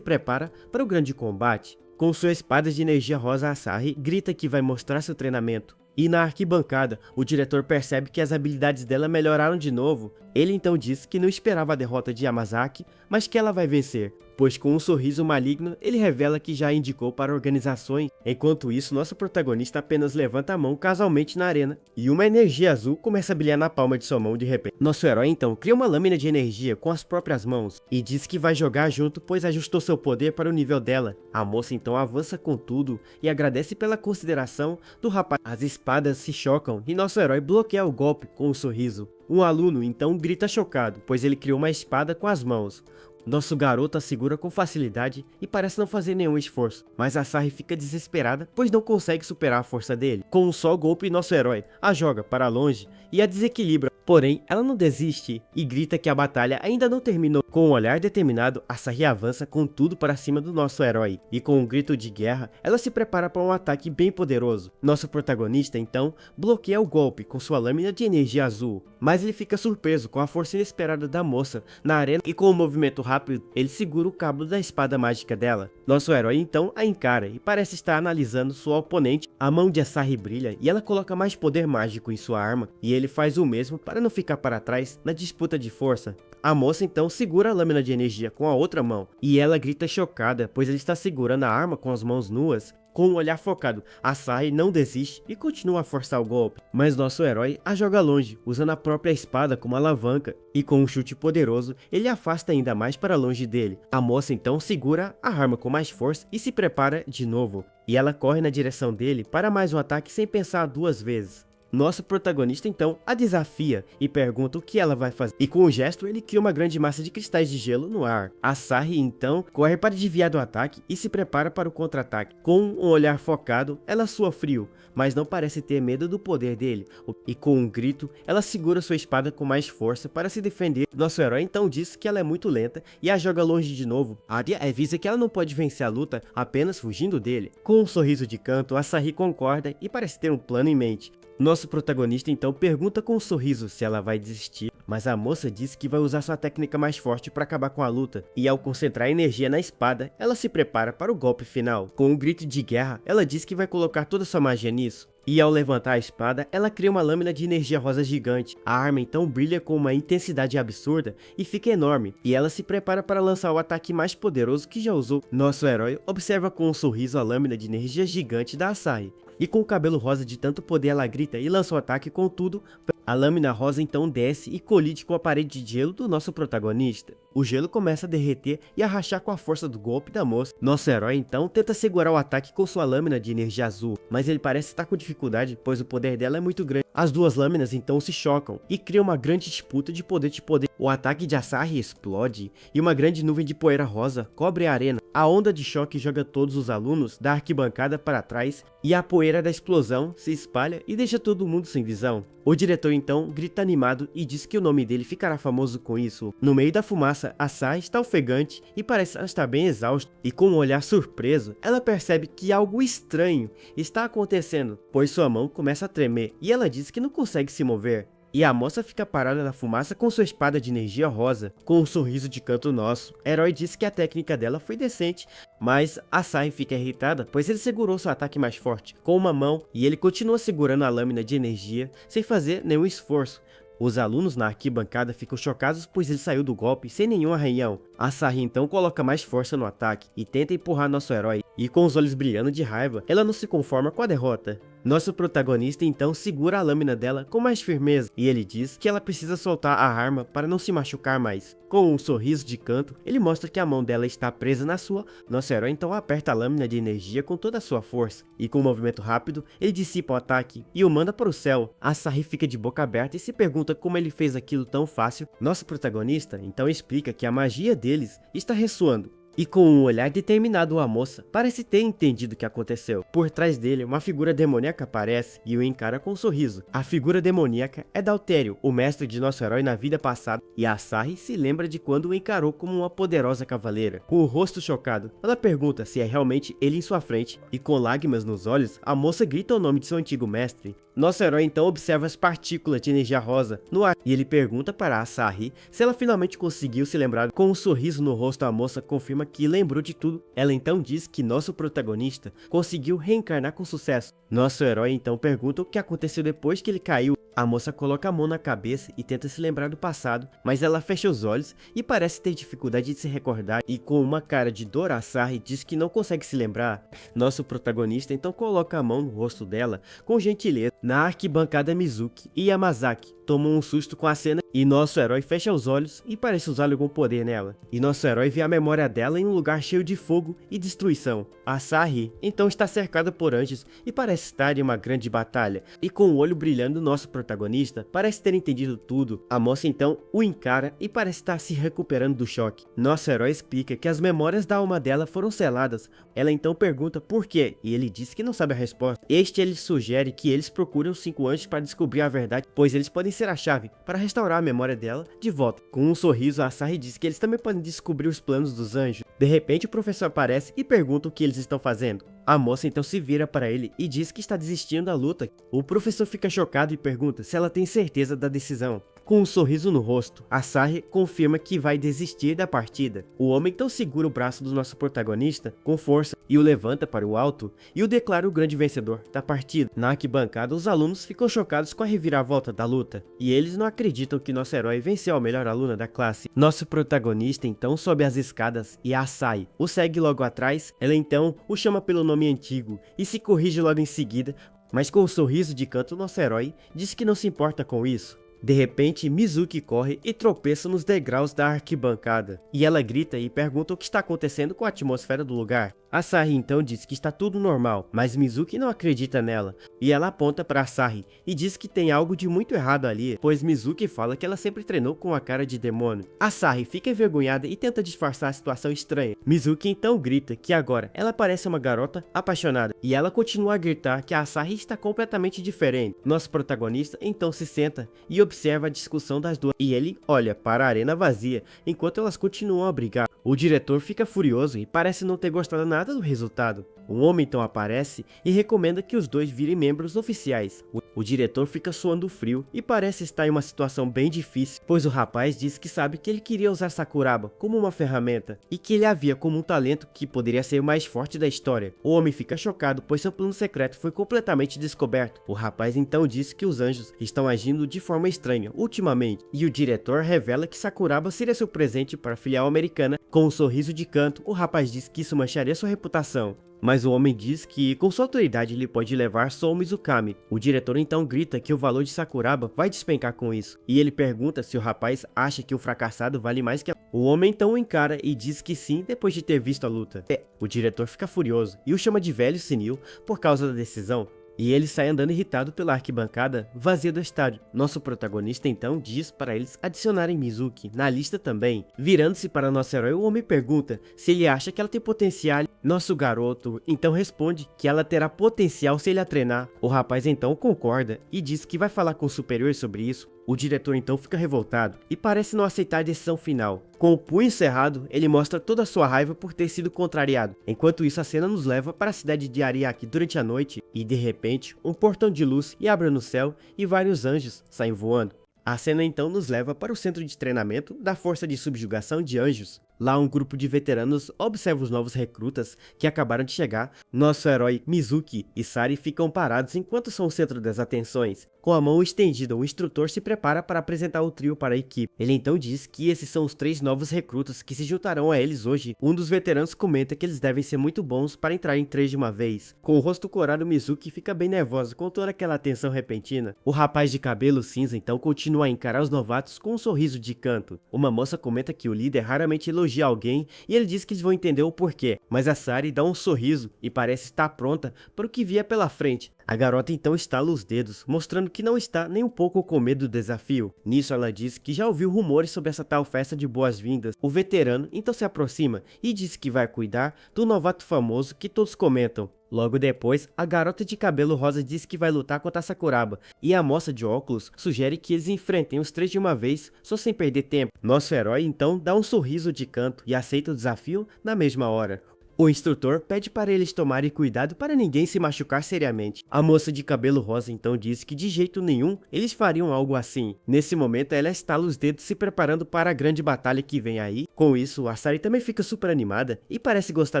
Speaker 1: prepara para o grande combate. Com sua espada de energia rosa, Asahi grita que vai mostrar seu treinamento. E na arquibancada, o diretor percebe que as habilidades dela melhoraram de novo. Ele então diz que não esperava a derrota de Yamazaki, mas que ela vai vencer, pois com um sorriso maligno, ele revela que já indicou para organizações. Enquanto isso, nosso protagonista apenas levanta a mão casualmente na arena, e uma energia azul começa a brilhar na palma de sua mão de repente. Nosso herói então cria uma lâmina de energia com as próprias mãos, e diz que vai jogar junto, pois ajustou seu poder para o nível dela. A moça então avança com tudo, e agradece pela consideração do rapaz. As espadas se chocam, e nosso herói bloqueia o golpe com um sorriso. Um aluno então grita chocado, pois ele criou uma espada com as mãos. Nosso garoto a segura com facilidade e parece não fazer nenhum esforço, mas Asahi fica desesperada, pois não consegue superar a força dele. Com um só golpe, nosso herói a joga para longe e a desequilibra, porém ela não desiste e grita que a batalha ainda não terminou. Com um olhar determinado, Asahi avança com tudo para cima do nosso herói, e com um grito de guerra, ela se prepara para um ataque bem poderoso. Nosso protagonista então bloqueia o golpe com sua lâmina de energia azul, mas ele fica surpreso com a força inesperada da moça na arena, e com um movimento rápido, ele segura o cabo da espada mágica dela. Nosso herói então a encara e parece estar analisando sua oponente. A mão de Asahi brilha e ela coloca mais poder mágico em sua arma, e ele faz o mesmo para não ficar para trás na disputa de força. A moça então segura a lâmina de energia com a outra mão, e ela grita chocada, pois ele está segurando a arma com as mãos nuas. Com um olhar focado, Asahi não desiste e continua a forçar o golpe, mas nosso herói a joga longe, usando a própria espada como alavanca, e com um chute poderoso, ele afasta ainda mais para longe dele. A moça então segura a arma com mais força e se prepara de novo, e ela corre na direção dele para mais um ataque sem pensar duas vezes. Nosso protagonista então a desafia e pergunta o que ela vai fazer, e com um gesto ele cria uma grande massa de cristais de gelo no ar. Asahi então corre para desviar do ataque e se prepara para o contra-ataque. Com um olhar focado, ela sua frio, mas não parece ter medo do poder dele, e com um grito, ela segura sua espada com mais força para se defender. Nosso herói então diz que ela é muito lenta e a joga longe de novo. Arya avisa que ela não pode vencer a luta apenas fugindo dele. Com um sorriso de canto, Asahi concorda e parece ter um plano em mente. Nosso protagonista então pergunta com um sorriso se ela vai desistir, mas a moça diz que vai usar sua técnica mais forte para acabar com a luta, e ao concentrar energia na espada, ela se prepara para o golpe final. Com um grito de guerra, ela diz que vai colocar toda sua magia nisso. E ao levantar a espada, ela cria uma lâmina de energia rosa gigante. A arma então brilha com uma intensidade absurda e fica enorme, e ela se prepara para lançar o ataque mais poderoso que já usou. Nosso herói observa com um sorriso a lâmina de energia gigante da Asahi, e com o cabelo rosa de tanto poder ela grita e lança o ataque com tudo. A lâmina rosa então desce e colide com a parede de gelo do nosso protagonista. O gelo começa a derreter e a rachar com a força do golpe da moça. Nosso herói então tenta segurar o ataque com sua lâmina de energia azul, mas ele parece estar com dificuldade, pois o poder dela é muito grande. As duas lâminas então se chocam e criam uma grande disputa de poder. O ataque de Asahi explode e uma grande nuvem de poeira rosa cobre a arena. A onda de choque joga todos os alunos da arquibancada para trás, e a poeira da explosão se espalha e deixa todo mundo sem visão. O diretor então grita animado e diz que o nome dele ficará famoso com isso. No meio da fumaça, Asahi está ofegante e parece estar bem exausta, e com um olhar surpreso, ela percebe que algo estranho está acontecendo, pois sua mão começa a tremer e ela diz que não consegue se mover. E a moça fica parada na fumaça com sua espada de energia rosa, com um sorriso de canto. Nosso herói disse que a técnica dela foi decente, mas Asahi fica irritada, pois ele segurou seu ataque mais forte com uma mão e ele continua segurando a lâmina de energia sem fazer nenhum esforço. Os alunos na arquibancada ficam chocados, pois ele saiu do golpe sem nenhum arranhão. Asahi então coloca mais força no ataque e tenta empurrar nosso herói, e com os olhos brilhando de raiva, ela não se conforma com a derrota. Nosso protagonista então segura a lâmina dela com mais firmeza, e ele diz que ela precisa soltar a arma para não se machucar mais. Com um sorriso de canto, ele mostra que a mão dela está presa na sua. Nosso herói então aperta a lâmina de energia com toda a sua força, e com um movimento rápido, ele dissipa o ataque e o manda para o céu. Asahi fica de boca aberta e se pergunta como ele fez aquilo tão fácil. Nosso protagonista então explica que a magia deles está ressoando, E com um olhar determinado, a moça parece ter entendido o que aconteceu. Por trás dele, uma figura demoníaca aparece e o encara com um sorriso. A figura demoníaca é Daltério, o mestre de nosso herói na vida passada, e a Sarri se lembra de quando o encarou como uma poderosa cavaleira. Com o rosto chocado, ela pergunta se é realmente ele em sua frente, e com lágrimas nos olhos, a moça grita o nome de seu antigo mestre. Nosso herói então observa as partículas de energia rosa no ar e ele pergunta para a Sarri se ela finalmente conseguiu se lembrar. Com um sorriso no rosto, a moça confirma que lembrou de tudo. Ela então diz que nosso protagonista conseguiu reencarnar com sucesso. Nosso herói então pergunta o que aconteceu depois que ele caiu. A moça coloca a mão na cabeça e tenta se lembrar do passado, mas ela fecha os olhos e parece ter dificuldade de se recordar, e com uma cara de dor, a Sarri diz que não consegue se lembrar. Nosso protagonista então coloca a mão no rosto dela com gentileza. Na arquibancada, Mizuki e Yamazaki tomam um susto com a cena e nosso herói fecha os olhos e parece usar algum poder nela. E nosso herói vê a memória dela em um lugar cheio de fogo e destruição. A Sarri então está cercada por anjos e parece estar em uma grande batalha. E com o olho brilhando, nosso protagonista parece ter entendido tudo. A moça então o encara e parece estar se recuperando do choque. Nosso herói explica que as memórias da alma dela foram seladas. Ela então pergunta por quê e ele diz que não sabe a resposta. Ele sugere que eles procurem os 5 anjos para descobrir a verdade, pois eles podem ser a chave para restaurar a memória dela de volta. Com um sorriso, a Sarri diz que eles também podem descobrir os planos dos anjos. De repente, o professor aparece e pergunta o que eles estão fazendo. A moça então se vira para ele e diz que está desistindo da luta. O professor fica chocado e pergunta se ela tem certeza da decisão. Com um sorriso no rosto, a Sarri confirma que vai desistir da partida. O homem então segura o braço do nosso protagonista com força e o levanta para o alto e o declara o grande vencedor da partida. Na arquibancada, os alunos ficam chocados com a reviravolta da luta e eles não acreditam que nosso herói venceu a melhor aluna da classe. Nosso protagonista então sobe as escadas e a Sai o segue logo atrás. Ela então o chama pelo nome antigo e se corrige logo em seguida, mas com um sorriso de canto, nosso herói diz que não se importa com isso. De repente, Mizuki corre e tropeça nos degraus da arquibancada, e ela grita e pergunta o que está acontecendo com a atmosfera do lugar. A Sarri então diz que está tudo normal, mas Mizuki não acredita nela, e ela aponta para a Sarri e diz que tem algo de muito errado ali, pois Mizuki fala que ela sempre treinou com a cara de demônio. A Sarri fica envergonhada e tenta disfarçar a situação estranha. Mizuki então grita que agora ela parece uma garota apaixonada, e ela continua a gritar que a Sarri está completamente diferente. Nosso protagonista então se senta e observa a discussão das duas, e ele olha para a arena vazia enquanto elas continuam a brigar. O diretor fica furioso e parece não ter gostado nada do resultado. Um homem então aparece e recomenda que os dois virem membros oficiais. O diretor fica suando frio e parece estar em uma situação bem difícil, pois o rapaz diz que sabe que ele queria usar Sakuraba como uma ferramenta e que ele a via como um talento que poderia ser o mais forte da história. O homem fica chocado, pois seu plano secreto foi completamente descoberto. O rapaz então diz que os anjos estão agindo de forma estranha ultimamente, e o diretor revela que Sakuraba seria seu presente para a filial americana. Com um sorriso de canto, o rapaz diz que isso mancharia sua reputação. Mas o homem diz que com sua autoridade ele pode levar Sou Mizukami. O diretor então grita que o valor de Sakuraba vai despencar com isso, e ele pergunta se o rapaz acha que o fracassado vale mais que O homem então o encara e diz que sim depois de ter visto a luta. O diretor fica furioso e o chama de velho senil por causa da decisão. E ele sai andando irritado pela arquibancada vazia do estádio. Nosso protagonista então diz para eles adicionarem Mizuki na lista também. Virando-se para nosso herói, o homem pergunta se ele acha que ela tem potencial. Nosso garoto então responde que ela terá potencial se ele a treinar. O rapaz então concorda e diz que vai falar com o superior sobre isso. O diretor então fica revoltado e parece não aceitar a decisão final. Com o punho cerrado, ele mostra toda a sua raiva por ter sido contrariado. Enquanto isso, a cena nos leva para a cidade de Ariake durante a noite e de repente, um portão de luz se abre no céu e vários anjos saem voando. A cena então nos leva para o centro de treinamento da Força de Subjugação de Anjos. Lá um grupo de veteranos observa os novos recrutas que acabaram de chegar. Nosso herói Mizuki e Sari ficam parados enquanto são o centro das atenções. Com a mão estendida, o instrutor se prepara para apresentar o trio para a equipe. Ele então diz que esses são os 3 novos recrutas que se juntarão a eles hoje. Um dos veteranos comenta que eles devem ser muito bons para entrar em 3 de uma vez. Com o rosto corado, Mizuki fica bem nervosa com toda aquela atenção repentina. O rapaz de cabelo cinza então continua a encarar os novatos com um sorriso de canto. Uma moça comenta que o líder raramente elogia alguém e ele diz que eles vão entender o porquê. Mas a Sari dá um sorriso e parece estar pronta para o que vier pela frente. A garota então estala os dedos, mostrando que não está nem um pouco com medo do desafio. Nisso ela diz que já ouviu rumores sobre essa tal festa de boas-vindas. O veterano então se aproxima e diz que vai cuidar do novato famoso que todos comentam. Logo depois, a garota de cabelo rosa diz que vai lutar contra a Sakuraba, e a moça de óculos sugere que eles enfrentem os três de uma vez, só sem perder tempo. Nosso herói então dá um sorriso de canto e aceita o desafio na mesma hora. O instrutor pede para eles tomarem cuidado para ninguém se machucar seriamente. A moça de cabelo rosa então diz que de jeito nenhum eles fariam algo assim. Nesse momento ela estala os dedos se preparando para a grande batalha que vem aí. Com isso, a Sari também fica super animada e parece gostar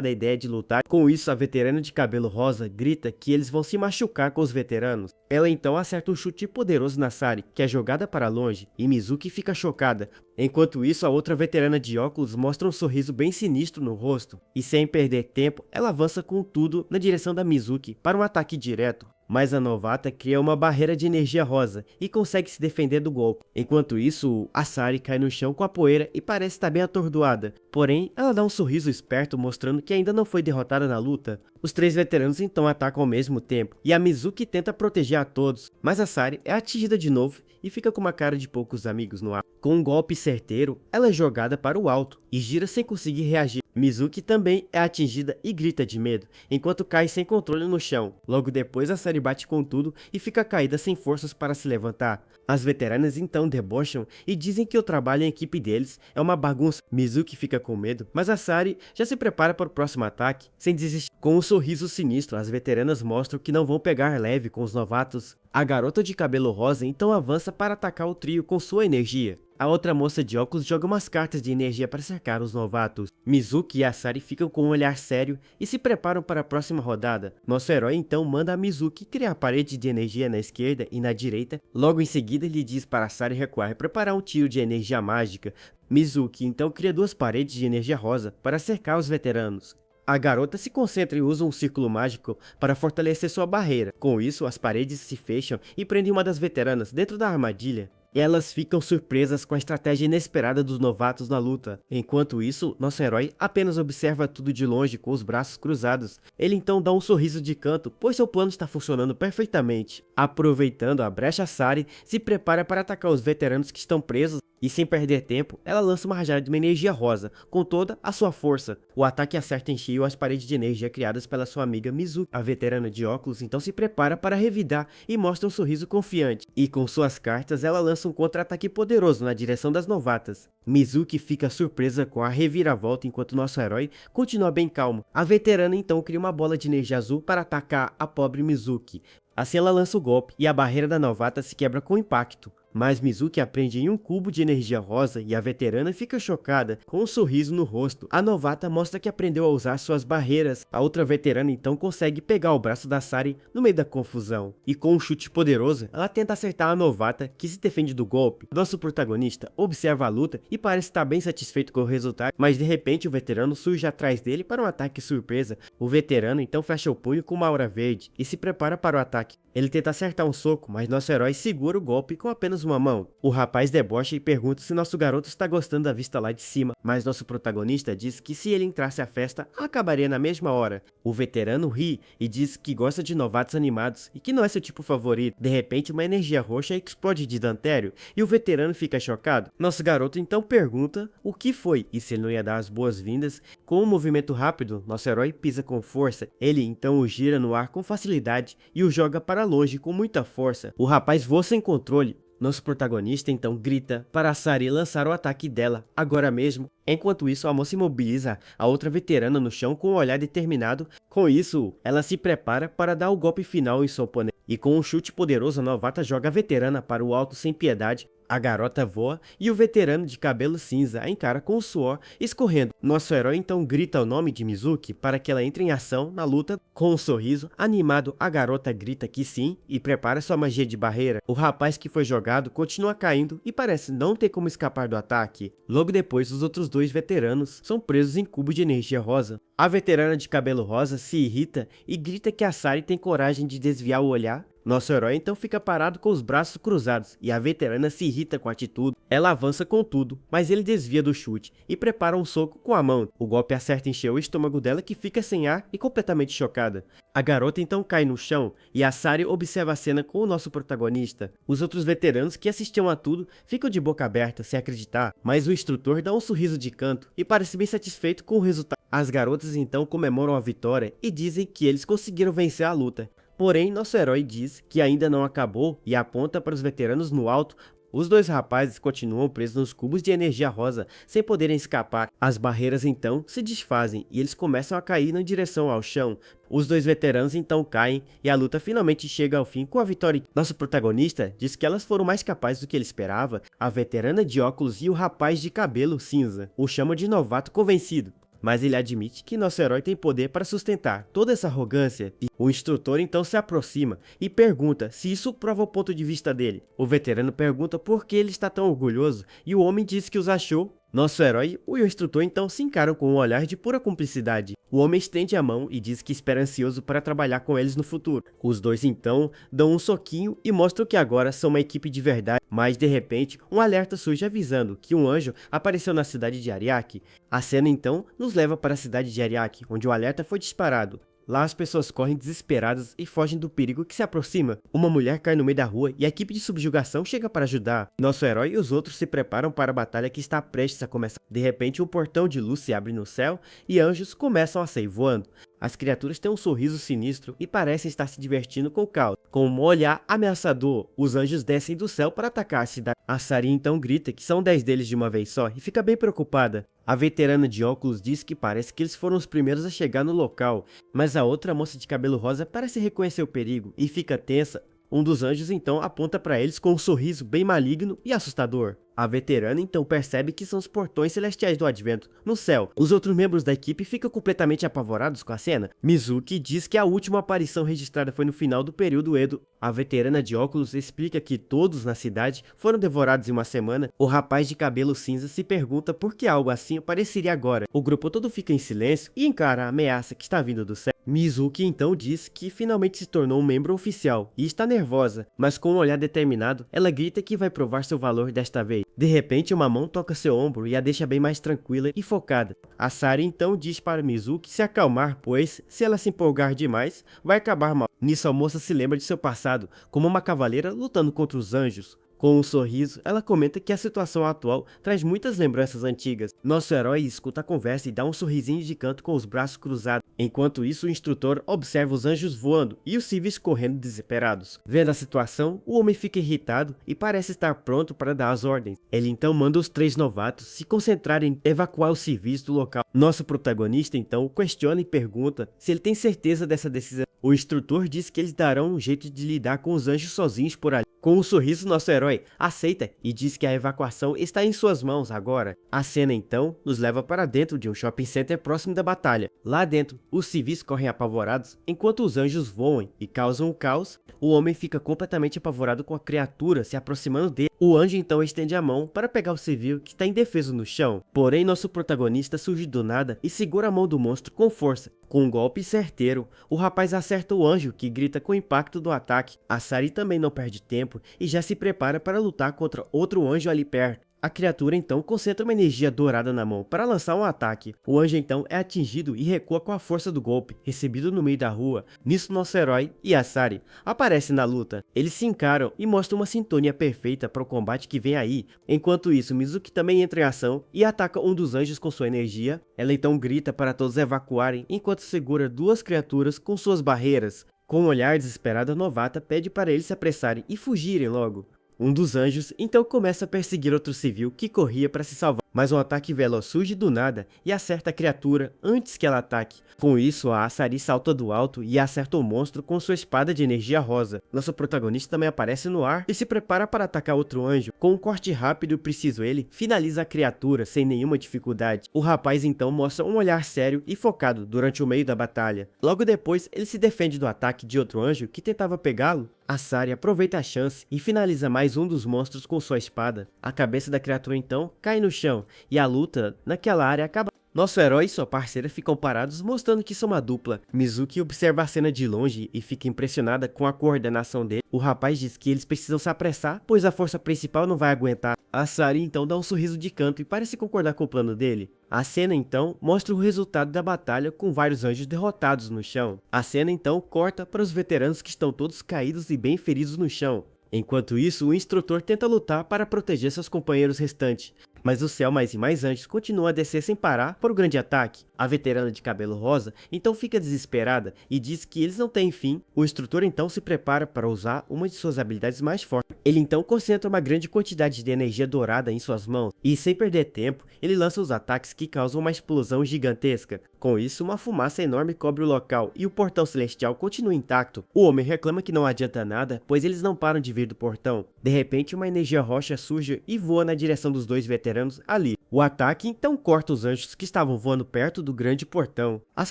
Speaker 1: da ideia de lutar. Com isso, a veterana de cabelo rosa grita que eles vão se machucar com os veteranos. Ela então acerta um chute poderoso na Sari, que é jogada para longe, e Mizuki fica chocada. Enquanto isso, a outra veterana de óculos mostra um sorriso bem sinistro no rosto, e sem perder tempo, ela avança com tudo na direção da Mizuki para um ataque direto. Mas a novata cria uma barreira de energia rosa e consegue se defender do golpe. Enquanto isso, a Sari cai no chão com a poeira e parece estar bem atordoada. Porém, ela dá um sorriso esperto mostrando que ainda não foi derrotada na luta. Os três veteranos então atacam ao mesmo tempo, e a Mizuki tenta proteger a todos, mas a Sari é atingida de novo e fica com uma cara de poucos amigos no ar. Com um golpe certeiro, ela é jogada para o alto e gira sem conseguir reagir. Mizuki também é atingida e grita de medo, enquanto cai sem controle no chão. Logo depois, a Sari bate com tudo e fica caída sem forças para se levantar. As veteranas então debocham e dizem que o trabalho em equipe deles é uma bagunça. Mizuki fica com medo, mas a Sari já se prepara para o próximo ataque, sem desistir. Com um sorriso sinistro, as veteranas mostram que não vão pegar leve com os novatos. A garota de cabelo rosa então avança para atacar o trio com sua energia. A outra moça de óculos joga umas cartas de energia para cercar os novatos. Mizuki e a Sari ficam com um olhar sério e se preparam para a próxima rodada. Nosso herói então manda a Mizuki criar parede de energia na esquerda e na direita. Logo em seguida ele diz para a Sari recuar e preparar um tiro de energia mágica. Mizuki então cria duas paredes de energia rosa para cercar os veteranos. A garota se concentra e usa um círculo mágico para fortalecer sua barreira. Com isso, as paredes se fecham e prendem uma das veteranas dentro da armadilha. Elas ficam surpresas com a estratégia inesperada dos novatos na luta. Enquanto isso, nosso herói apenas observa tudo de longe com os braços cruzados. Ele então dá um sorriso de canto, pois seu plano está funcionando perfeitamente. Aproveitando a brecha, Sari se prepara para atacar os veteranos que estão presos. E sem perder tempo, ela lança uma rajada de uma energia rosa, com toda a sua força. O ataque acerta em cheio as paredes de energia criadas pela sua amiga Mizuki. A veterana de óculos então se prepara para revidar e mostra um sorriso confiante. E com suas cartas, ela lança um contra-ataque poderoso na direção das novatas. Mizuki fica surpresa com a reviravolta enquanto nosso herói continua bem calmo. A veterana então cria uma bola de energia azul para atacar a pobre Mizuki. Assim ela lança o golpe e a barreira da novata se quebra com impacto. Mas Mizuki aprende em um cubo de energia rosa e a veterana fica chocada, com um sorriso no rosto. A novata mostra que aprendeu a usar suas barreiras. A outra veterana então consegue pegar o braço da Sari no meio da confusão. E com um chute poderoso, ela tenta acertar a novata, que se defende do golpe. Nosso protagonista observa a luta e parece estar bem satisfeito com o resultado, mas de repente o veterano surge atrás dele para um ataque surpresa. O veterano então fecha o punho com uma aura verde e se prepara para o ataque. Ele tenta acertar um soco, mas nosso herói segura o golpe com apenas uma mão. O rapaz debocha e pergunta se nosso garoto está gostando da vista lá de cima, mas nosso protagonista diz que se ele entrasse à festa, acabaria na mesma hora. O veterano ri e diz que gosta de novatos animados e que não é seu tipo favorito. De repente, uma energia roxa explode de Dantério e o veterano fica chocado. Nosso garoto então pergunta o que foi e se ele não ia dar as boas-vindas. Com um movimento rápido, nosso herói pisa com força. Ele então o gira no ar com facilidade e o joga para longe com muita força. O rapaz voa sem controle. Nosso protagonista então grita para a Sari lançar o ataque dela, agora mesmo. Enquanto isso, a moça imobiliza a outra veterana no chão com um olhar determinado. Com isso, ela se prepara para dar o golpe final em seu oponente. E com um chute poderoso, a novata joga a veterana para o alto sem piedade. A garota voa e o veterano de cabelo cinza a encara com o suor escorrendo. Nosso herói então grita o nome de Mizuki para que ela entre em ação na luta. Com um sorriso animado, a garota grita que sim e prepara sua magia de barreira. O rapaz que foi jogado continua caindo e parece não ter como escapar do ataque. Logo depois, os outros dois veteranos são presos em cubos de energia rosa. A veterana de cabelo rosa se irrita e grita que a Sari tem coragem de desviar o olhar Nosso herói então fica parado com os braços cruzados e a veterana se irrita com a atitude. Ela avança com tudo, mas ele desvia do chute e prepara um soco com a mão. O golpe acerta em cheio o estômago dela, que fica sem ar e completamente chocada. A garota então cai no chão e a Sari observa a cena com o nosso protagonista. Os outros veteranos que assistiam a tudo ficam de boca aberta sem acreditar, mas o instrutor dá um sorriso de canto e parece bem satisfeito com o resultado. As garotas então comemoram a vitória e dizem que eles conseguiram vencer a luta. Porém, nosso herói diz que ainda não acabou e aponta para os veteranos no alto. Os dois rapazes continuam presos nos cubos de energia rosa, sem poderem escapar. As barreiras então se desfazem e eles começam a cair na direção ao chão. Os dois veteranos então caem e a luta finalmente chega ao fim com a vitória. Nosso protagonista diz que elas foram mais capazes do que ele esperava. A veterana de óculos e o rapaz de cabelo cinza o chamam de novato convencido. Mas ele admite que nosso herói tem poder para sustentar toda essa arrogância. O instrutor então se aproxima e pergunta se isso prova o ponto de vista dele. O veterano pergunta por que ele está tão orgulhoso e o homem diz que os achou. Nosso herói e o instrutor então se encaram com um olhar de pura cumplicidade. O homem estende a mão e diz que espera ansioso para trabalhar com eles no futuro. Os dois então dão um soquinho e mostram que agora são uma equipe de verdade. Mas de repente, um alerta surge avisando que um anjo apareceu na cidade de Ariake. A cena então nos leva para a cidade de Ariake, onde o alerta foi disparado. Lá as pessoas correm desesperadas e fogem do perigo que se aproxima. Uma mulher cai no meio da rua e a equipe de subjugação chega para ajudar. Nosso herói e os outros se preparam para a batalha que está prestes a começar. De repente um portão de luz se abre no céu e anjos começam a sair voando. As criaturas têm um sorriso sinistro e parecem estar se divertindo com o caos. Com um olhar ameaçador, os anjos descem do céu para atacar a cidade. A Sari então grita que são 10 deles de uma vez só e fica bem preocupada. A veterana de óculos diz que parece que eles foram os primeiros a chegar no local, mas a outra moça de cabelo rosa parece reconhecer o perigo e fica tensa. Um dos anjos então aponta para eles com um sorriso bem maligno e assustador. A veterana então percebe que são os portões celestiais do advento no céu. Os outros membros da equipe ficam completamente apavorados com a cena. Mizuki diz que a última aparição registrada foi no final do período Edo. A veterana de óculos explica que todos na cidade foram devorados em uma semana. O rapaz de cabelo cinza se pergunta por que algo assim apareceria agora. O grupo todo fica em silêncio e encara a ameaça que está vindo do céu. Mizuki então diz que finalmente se tornou um membro oficial e está nervosa, mas com um olhar determinado, ela grita que vai provar seu valor desta vez. De repente, uma mão toca seu ombro e a deixa bem mais tranquila e focada. A Sari então diz para Mizuki se acalmar, pois, se ela se empolgar demais, vai acabar mal. Nisso, a moça se lembra de seu passado, como uma cavaleira lutando contra os anjos. Com um sorriso, ela comenta que a situação atual traz muitas lembranças antigas. Nosso herói escuta a conversa e dá um sorrisinho de canto com os braços cruzados. Enquanto isso, o instrutor observa os anjos voando e os civis correndo desesperados. Vendo a situação, o homem fica irritado e parece estar pronto para dar as ordens. Ele então manda os 3 novatos se concentrarem em evacuar os civis do local. Nosso protagonista então questiona e pergunta se ele tem certeza dessa decisão. O instrutor diz que eles darão um jeito de lidar com os anjos sozinhos por ali. Com um sorriso, nosso herói aceita e diz que a evacuação está em suas mãos agora. A cena então nos leva para dentro de um shopping center próximo da batalha. Lá dentro, os civis correm apavorados enquanto os anjos voam e causam o caos. O homem fica completamente apavorado com a criatura se aproximando dele. O anjo então estende a mão para pegar o civil que está indefeso no chão. Porém, nosso protagonista surge do nada e segura a mão do monstro com força. Com um golpe certeiro, o rapaz acerta o anjo, que grita com o impacto do ataque. A Sari também não perde tempo e já se prepara para lutar contra outro anjo ali perto. A criatura então concentra uma energia dourada na mão para lançar um ataque. O anjo então é atingido e recua com a força do golpe, recebido no meio da rua. Nisso, nosso herói e a Sari aparecem na luta. Eles se encaram e mostram uma sintonia perfeita para o combate que vem aí. Enquanto isso, Mizuki também entra em ação e ataca um dos anjos com sua energia. Ela então grita para todos evacuarem enquanto segura 2 criaturas com suas barreiras. Com um olhar desesperado, a novata pede para eles se apressarem e fugirem logo. Um dos anjos então começa a perseguir outro civil que corria para se salvar, mas um ataque veloz surge do nada e acerta a criatura antes que ela ataque. Com isso, a Sari salta do alto e acerta o monstro com sua espada de energia rosa. Nosso protagonista também aparece no ar e se prepara para atacar outro anjo. Com um corte rápido e preciso, ele finaliza a criatura sem nenhuma dificuldade. O rapaz então mostra um olhar sério e focado durante o meio da batalha. Logo depois, ele se defende do ataque de outro anjo que tentava pegá-lo. A Sari aproveita a chance e finaliza mais um dos monstros com sua espada. A cabeça da criatura então cai no chão e a luta naquela área acaba. Nosso herói e sua parceira ficam parados, mostrando que são uma dupla. Mizuki observa a cena de longe e fica impressionada com a coordenação dele. O rapaz diz que eles precisam se apressar, pois a força principal não vai aguentar. A Sari então dá um sorriso de canto e parece concordar com o plano dele. A cena então mostra o resultado da batalha com vários anjos derrotados no chão. A cena então corta para os veteranos que estão todos caídos e bem feridos no chão. Enquanto isso, o instrutor tenta lutar para proteger seus companheiros restantes, mas o céu mais e mais anjos continuam a descer sem parar para o grande ataque. A veterana de cabelo rosa então fica desesperada e diz que eles não têm fim. O instrutor então se prepara para usar uma de suas habilidades mais fortes. Ele então concentra uma grande quantidade de energia dourada em suas mãos e, sem perder tempo, ele lança os ataques que causam uma explosão gigantesca. Com isso, uma fumaça enorme cobre o local e o portão celestial continua intacto. O homem reclama que não adianta nada, pois eles não param de vir do portão. De repente, uma energia roxa surge e voa na direção dos dois veteranos ali. O ataque então corta os anjos que estavam voando perto do grande portão. As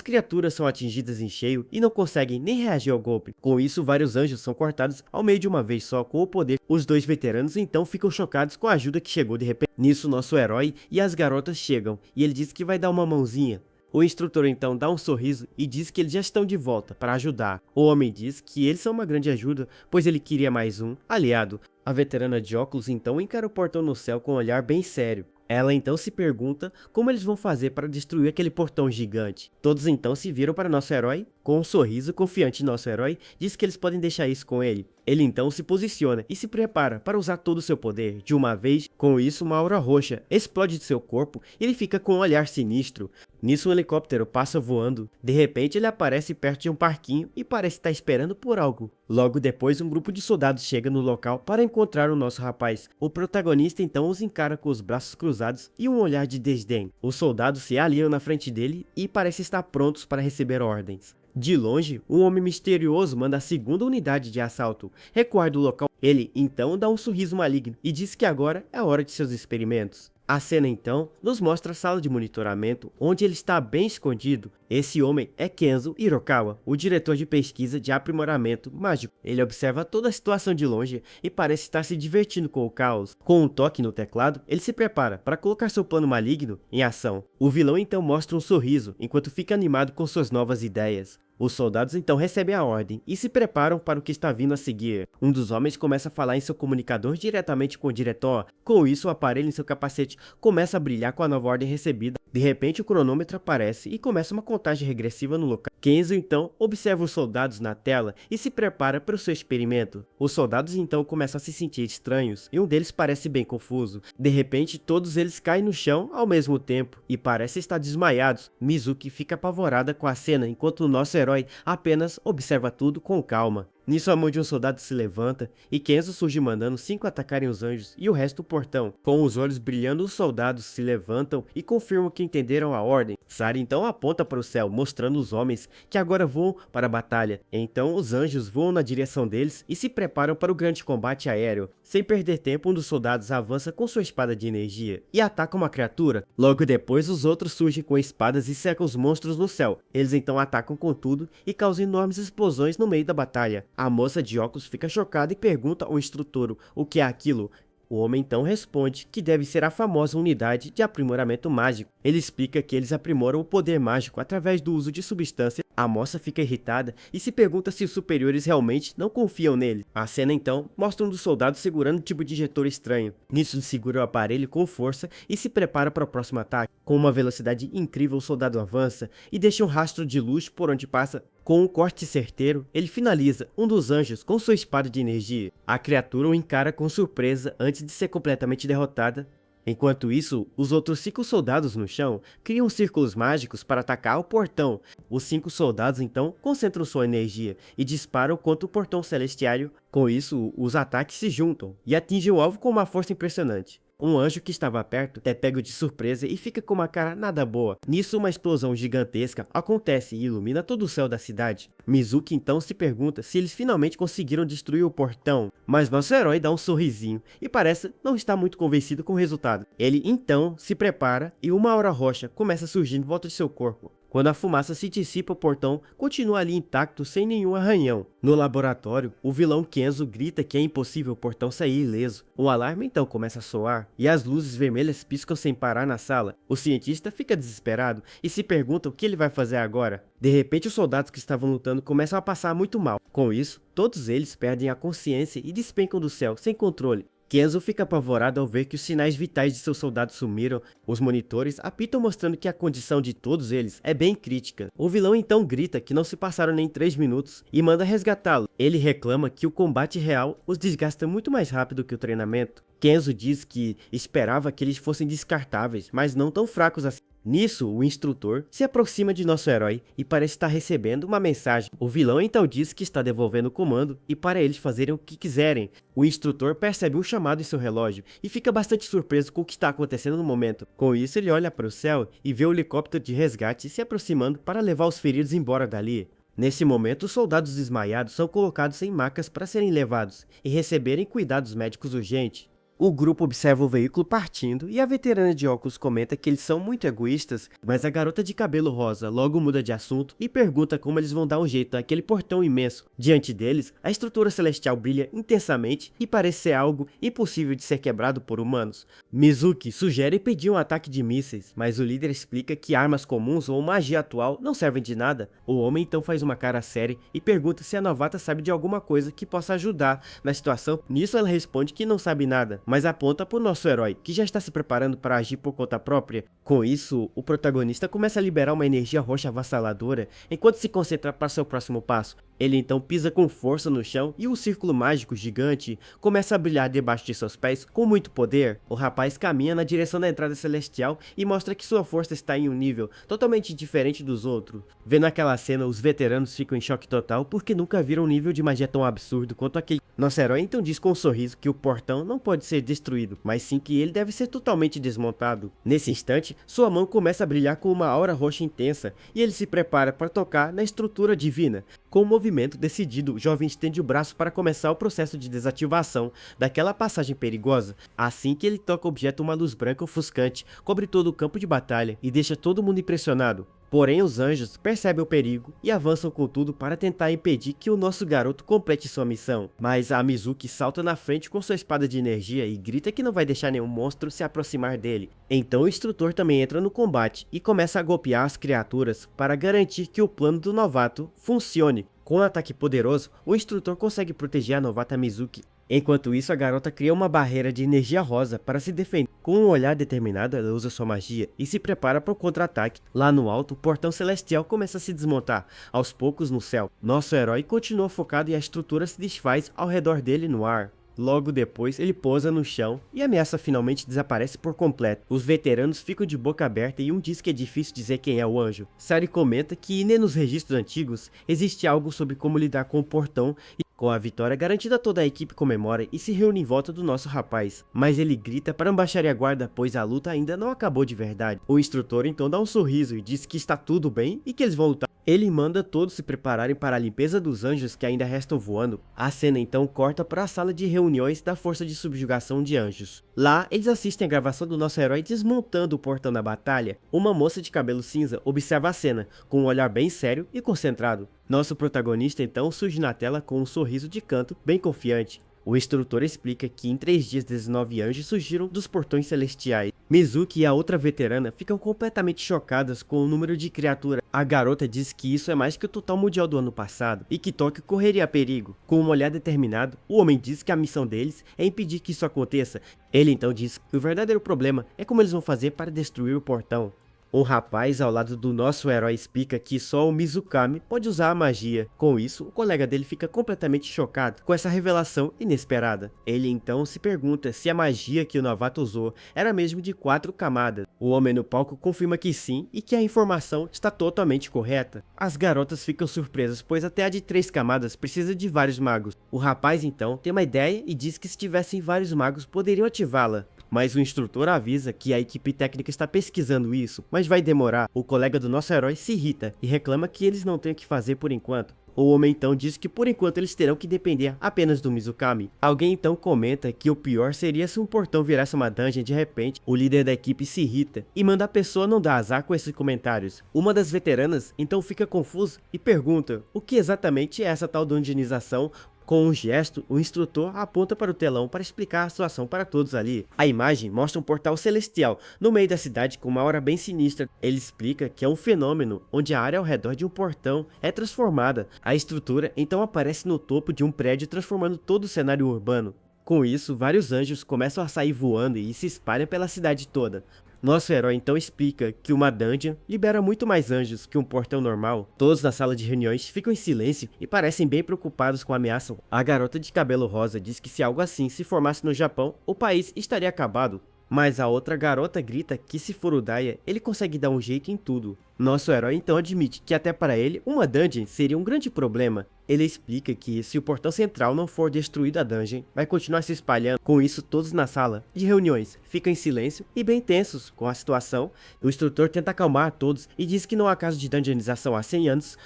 Speaker 1: criaturas são atingidas em cheio e não conseguem nem reagir ao golpe. Com isso, vários anjos são cortados ao meio de uma vez só com o poder. Os dois veteranos então ficam chocados com a ajuda que chegou de repente. Nisso, nosso herói e as garotas chegam e ele diz que vai dar uma mãozinha. O instrutor então dá um sorriso e diz que eles já estão de volta para ajudar. O homem diz que eles são uma grande ajuda, pois ele queria mais um aliado. A veterana de óculos então encara o portão no céu com um olhar bem sério. Ela então se pergunta como eles vão fazer para destruir aquele portão gigante. Todos então se viram para nosso herói. Com um sorriso confiante, nosso herói diz que eles podem deixar isso com ele. Ele então se posiciona e se prepara para usar todo o seu poder. De uma vez, com isso, uma aura roxa explode de seu corpo e ele fica com um olhar sinistro. Nisso, um helicóptero passa voando. De repente, ele aparece perto de um parquinho e parece estar esperando por algo. Logo depois, um grupo de soldados chega no local para encontrar o nosso rapaz. O protagonista então os encara com os braços cruzados e um olhar de desdém. Os soldados se alinham na frente dele e parecem estar prontos para receber ordens. De longe, um homem misterioso manda a segunda unidade de assalto recuar do local. Ele então dá um sorriso maligno e diz que agora é a hora de seus experimentos. A cena então nos mostra a sala de monitoramento, onde ele está bem escondido. Esse homem é Kenzo Hirokawa, o diretor de pesquisa de aprimoramento mágico. Ele observa toda a situação de longe e parece estar se divertindo com o caos. Com um toque no teclado, ele se prepara para colocar seu plano maligno em ação. O vilão então mostra um sorriso, enquanto fica animado com suas novas ideias. Os soldados então recebem a ordem e se preparam para o que está vindo a seguir. Um dos homens começa a falar em seu comunicador diretamente com o diretor. Com isso, o aparelho em seu capacete começa a brilhar com a nova ordem recebida. De repente, o cronômetro aparece e começa uma contagem regressiva no local. Kenzo então observa os soldados na tela e se prepara para o seu experimento. Os soldados então começam a se sentir estranhos e um deles parece bem confuso. De repente, todos eles caem no chão ao mesmo tempo e parecem estar desmaiados. Mizuki fica apavorada com a cena enquanto o nosso herói apenas observa tudo com calma. Nisso, a mão de um soldado se levanta e Kenzo surge mandando 5 atacarem os anjos e o resto o portão. Com os olhos brilhando, os soldados se levantam e confirmam que entenderam a ordem. Sari então aponta para o céu, mostrando os homens que agora voam para a batalha. Então, os anjos voam na direção deles e se preparam para o grande combate aéreo. Sem perder tempo, um dos soldados avança com sua espada de energia e ataca uma criatura. Logo depois, os outros surgem com espadas e cercam os monstros no céu. Eles então atacam com tudo e causam enormes explosões no meio da batalha. A moça de óculos fica chocada e pergunta ao instrutor o que é aquilo. O homem então responde que deve ser a famosa unidade de aprimoramento mágico. Ele explica que eles aprimoram o poder mágico através do uso de substâncias. A moça fica irritada e se pergunta se os superiores realmente não confiam nele. A cena então mostra um dos soldados segurando um tipo de injetor estranho. Nisso, ele segura o aparelho com força e se prepara para o próximo ataque. Com uma velocidade incrível, o soldado avança e deixa um rastro de luz por onde passa. Com um corte certeiro, ele finaliza um dos anjos com sua espada de energia. A criatura o encara com surpresa antes de ser completamente derrotada. Enquanto isso, os outros 5 soldados no chão criam círculos mágicos para atacar o portão. Os 5 soldados então concentram sua energia e disparam contra o portão celestiário. Com isso, os ataques se juntam e atingem o alvo com uma força impressionante. Um anjo que estava perto é pego de surpresa e fica com uma cara nada boa. Nisso, uma explosão gigantesca acontece e ilumina todo o céu da cidade. Mizuki então se pergunta se eles finalmente conseguiram destruir o portão, mas nosso herói dá um sorrisinho e parece não estar muito convencido com o resultado. Ele então se prepara e uma aura roxa começa a surgir em volta de seu corpo. Quando a fumaça se dissipa, o portão continua ali intacto sem nenhum arranhão. No laboratório, o vilão Kenzo grita que é impossível o portão sair ileso. Um alarme então começa a soar e as luzes vermelhas piscam sem parar na sala. O cientista fica desesperado e se pergunta o que ele vai fazer agora. De repente, os soldados que estavam lutando começam a passar muito mal. Com isso, todos eles perdem a consciência e despencam do céu sem controle. Kenzo fica apavorado ao ver que os sinais vitais de seus soldados sumiram. Os monitores apitam mostrando que a condição de todos eles é bem crítica. O vilão então grita que não se passaram nem 3 minutos e manda resgatá-lo. Ele reclama que o combate real os desgasta muito mais rápido que o treinamento. Kenzo diz que esperava que eles fossem descartáveis, mas não tão fracos assim. Nisso, o instrutor se aproxima de nosso herói e parece estar recebendo uma mensagem. O vilão então diz que está devolvendo o comando e para eles fazerem o que quiserem. O instrutor percebe um chamado em seu relógio e fica bastante surpreso com o que está acontecendo no momento. Com isso, ele olha para o céu e vê o helicóptero de resgate se aproximando para levar os feridos embora dali. Nesse momento, os soldados desmaiados são colocados em macas para serem levados e receberem cuidados médicos urgentes. O grupo observa o veículo partindo e a veterana de óculos comenta que eles são muito egoístas, mas a garota de cabelo rosa logo muda de assunto e pergunta como eles vão dar um jeito naquele portão imenso. Diante deles, a estrutura celestial brilha intensamente e parece ser algo impossível de ser quebrado por humanos. Mizuki sugere pedir um ataque de mísseis, mas o líder explica que armas comuns ou magia atual não servem de nada. O homem então faz uma cara séria e pergunta se a novata sabe de alguma coisa que possa ajudar na situação. Nisso ela responde que não sabe nada, mas aponta para o nosso herói, que já está se preparando para agir por conta própria. Com isso, o protagonista começa a liberar uma energia roxa avassaladora enquanto se concentra para seu próximo passo. Ele então pisa com força no chão e um círculo mágico gigante começa a brilhar debaixo de seus pés com muito poder. O rapaz caminha na direção da entrada celestial e mostra que sua força está em um nível totalmente diferente dos outros. Vendo aquela cena, os veteranos ficam em choque total porque nunca viram um nível de magia tão absurdo quanto aquele. Nosso herói então diz com um sorriso que o portão não pode ser destruído, mas sim que ele deve ser totalmente desmontado. Nesse instante, sua mão começa a brilhar com uma aura roxa intensa e ele se prepara para tocar na estrutura divina. Com um movimento decidido, o jovem estende o braço para começar o processo de desativação daquela passagem perigosa. Assim que ele toca o objeto, uma luz branca ofuscante cobre todo o campo de batalha e deixa todo mundo impressionado. Porém, os anjos percebem o perigo e avançam com tudo para tentar impedir que o nosso garoto complete sua missão. Mas a Mizuki salta na frente com sua espada de energia e grita que não vai deixar nenhum monstro se aproximar dele. Então o instrutor também entra no combate e começa a golpear as criaturas para garantir que o plano do novato funcione. Com um ataque poderoso, o instrutor consegue proteger a novata Mizuki. Enquanto isso, a garota cria uma barreira de energia rosa para se defender. Com um olhar determinado, ela usa sua magia e se prepara para o contra-ataque. Lá no alto, o portão celestial começa a se desmontar, aos poucos no céu. Nosso herói continua focado e a estrutura se desfaz ao redor dele no ar. Logo depois, ele pousa no chão e a ameaça finalmente desaparece por completo. Os veteranos ficam de boca aberta e um diz que é difícil dizer quem é o anjo. Sari comenta que nem nos registros antigos existe algo sobre como lidar com o portão e com a vitória garantida, toda a equipe comemora e se reúne em volta do nosso rapaz. Mas ele grita para não baixar a guarda, pois a luta ainda não acabou de verdade. O instrutor então dá um sorriso e diz que está tudo bem e que eles vão lutar. Ele manda todos se prepararem para a limpeza dos anjos que ainda restam voando. A cena então corta para a sala de reuniões da Força de Subjugação de Anjos. Lá, eles assistem a gravação do nosso herói desmontando o portão da batalha. Uma moça de cabelo cinza observa a cena, com um olhar bem sério e concentrado. Nosso protagonista então surge na tela com um sorriso de canto bem confiante. O instrutor explica que em 3 dias 19 anjos surgiram dos portões celestiais. Mizuki e a outra veterana ficam completamente chocadas com o número de criaturas. A garota diz que isso é mais que o total mundial do ano passado e que Tóquio correria perigo. Com um olhar determinado, o homem diz que a missão deles é impedir que isso aconteça. Ele então diz que o verdadeiro problema é como eles vão fazer para destruir o portão. Um rapaz ao lado do nosso herói explica que só o Mizukami pode usar a magia. Com isso, o colega dele fica completamente chocado com essa revelação inesperada. Ele então se pergunta se a magia que o novato usou era mesmo de 4 camadas. O homem no palco confirma que sim e que a informação está totalmente correta. As garotas ficam surpresas, pois até a de 3 camadas precisa de vários magos. O rapaz então tem uma ideia e diz que se tivessem vários magos poderiam ativá-la. Mas o instrutor avisa que a equipe técnica está pesquisando isso, mas vai demorar. O colega do nosso herói se irrita e reclama que eles não têm o que fazer por enquanto. O homem então diz que por enquanto eles terão que depender apenas do Mizukami. Alguém então comenta que o pior seria se um portão virasse uma dungeon de repente. O líder da equipe se irrita e manda a pessoa não dar azar com esses comentários. Uma das veteranas então fica confusa e pergunta o que exatamente é essa tal dungeonização. Com um gesto, o instrutor aponta para o telão para explicar a situação para todos ali. A imagem mostra um portal celestial no meio da cidade com uma aura bem sinistra. Ele explica que é um fenômeno onde a área ao redor de um portão é transformada. A estrutura então aparece no topo de um prédio transformando todo o cenário urbano. Com isso, vários anjos começam a sair voando e se espalham pela cidade toda. Nosso herói então explica que uma dungeon libera muito mais anjos que um portão normal. Todos na sala de reuniões ficam em silêncio e parecem bem preocupados com a ameaça. A garota de cabelo rosa diz que se algo assim se formasse no Japão, o país estaria acabado. Mas a outra garota grita que se for o Daya, ele consegue dar um jeito em tudo. Nosso herói então admite que até para ele, uma dungeon seria um grande problema. Ele explica que se o portão central não for destruído, a dungeon vai continuar se espalhando. Com isso, todos na sala de reuniões ficam em silêncio e bem tensos com a situação. O instrutor tenta acalmar a todos e diz que não há caso de dungeonização há 100 anos.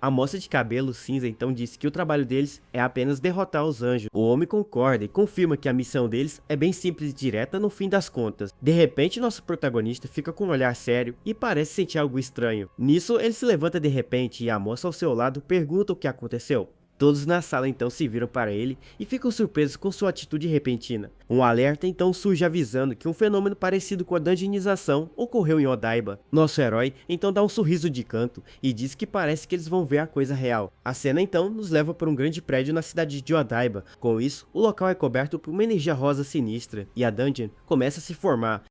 Speaker 1: A moça de cabelo cinza então disse que o trabalho deles é apenas derrotar os anjos. O homem concorda e confirma que a missão deles é bem simples e direta no fim das contas. De repente, nosso protagonista fica com um olhar sério e parece sentir algo estranho. Nisso, ele se levanta de repente e a moça ao seu lado pergunta o que aconteceu. Todos na sala então se viram para ele e ficam surpresos com sua atitude repentina. Um alerta então surge avisando que um fenômeno parecido com a dungeonização ocorreu em Odaiba. Nosso herói então dá um sorriso de canto e diz que parece que eles vão ver a coisa real. A cena então nos leva para um grande prédio na cidade de Odaiba. Com isso, o local é coberto por uma energia rosa sinistra e a dungeon começa a se formar.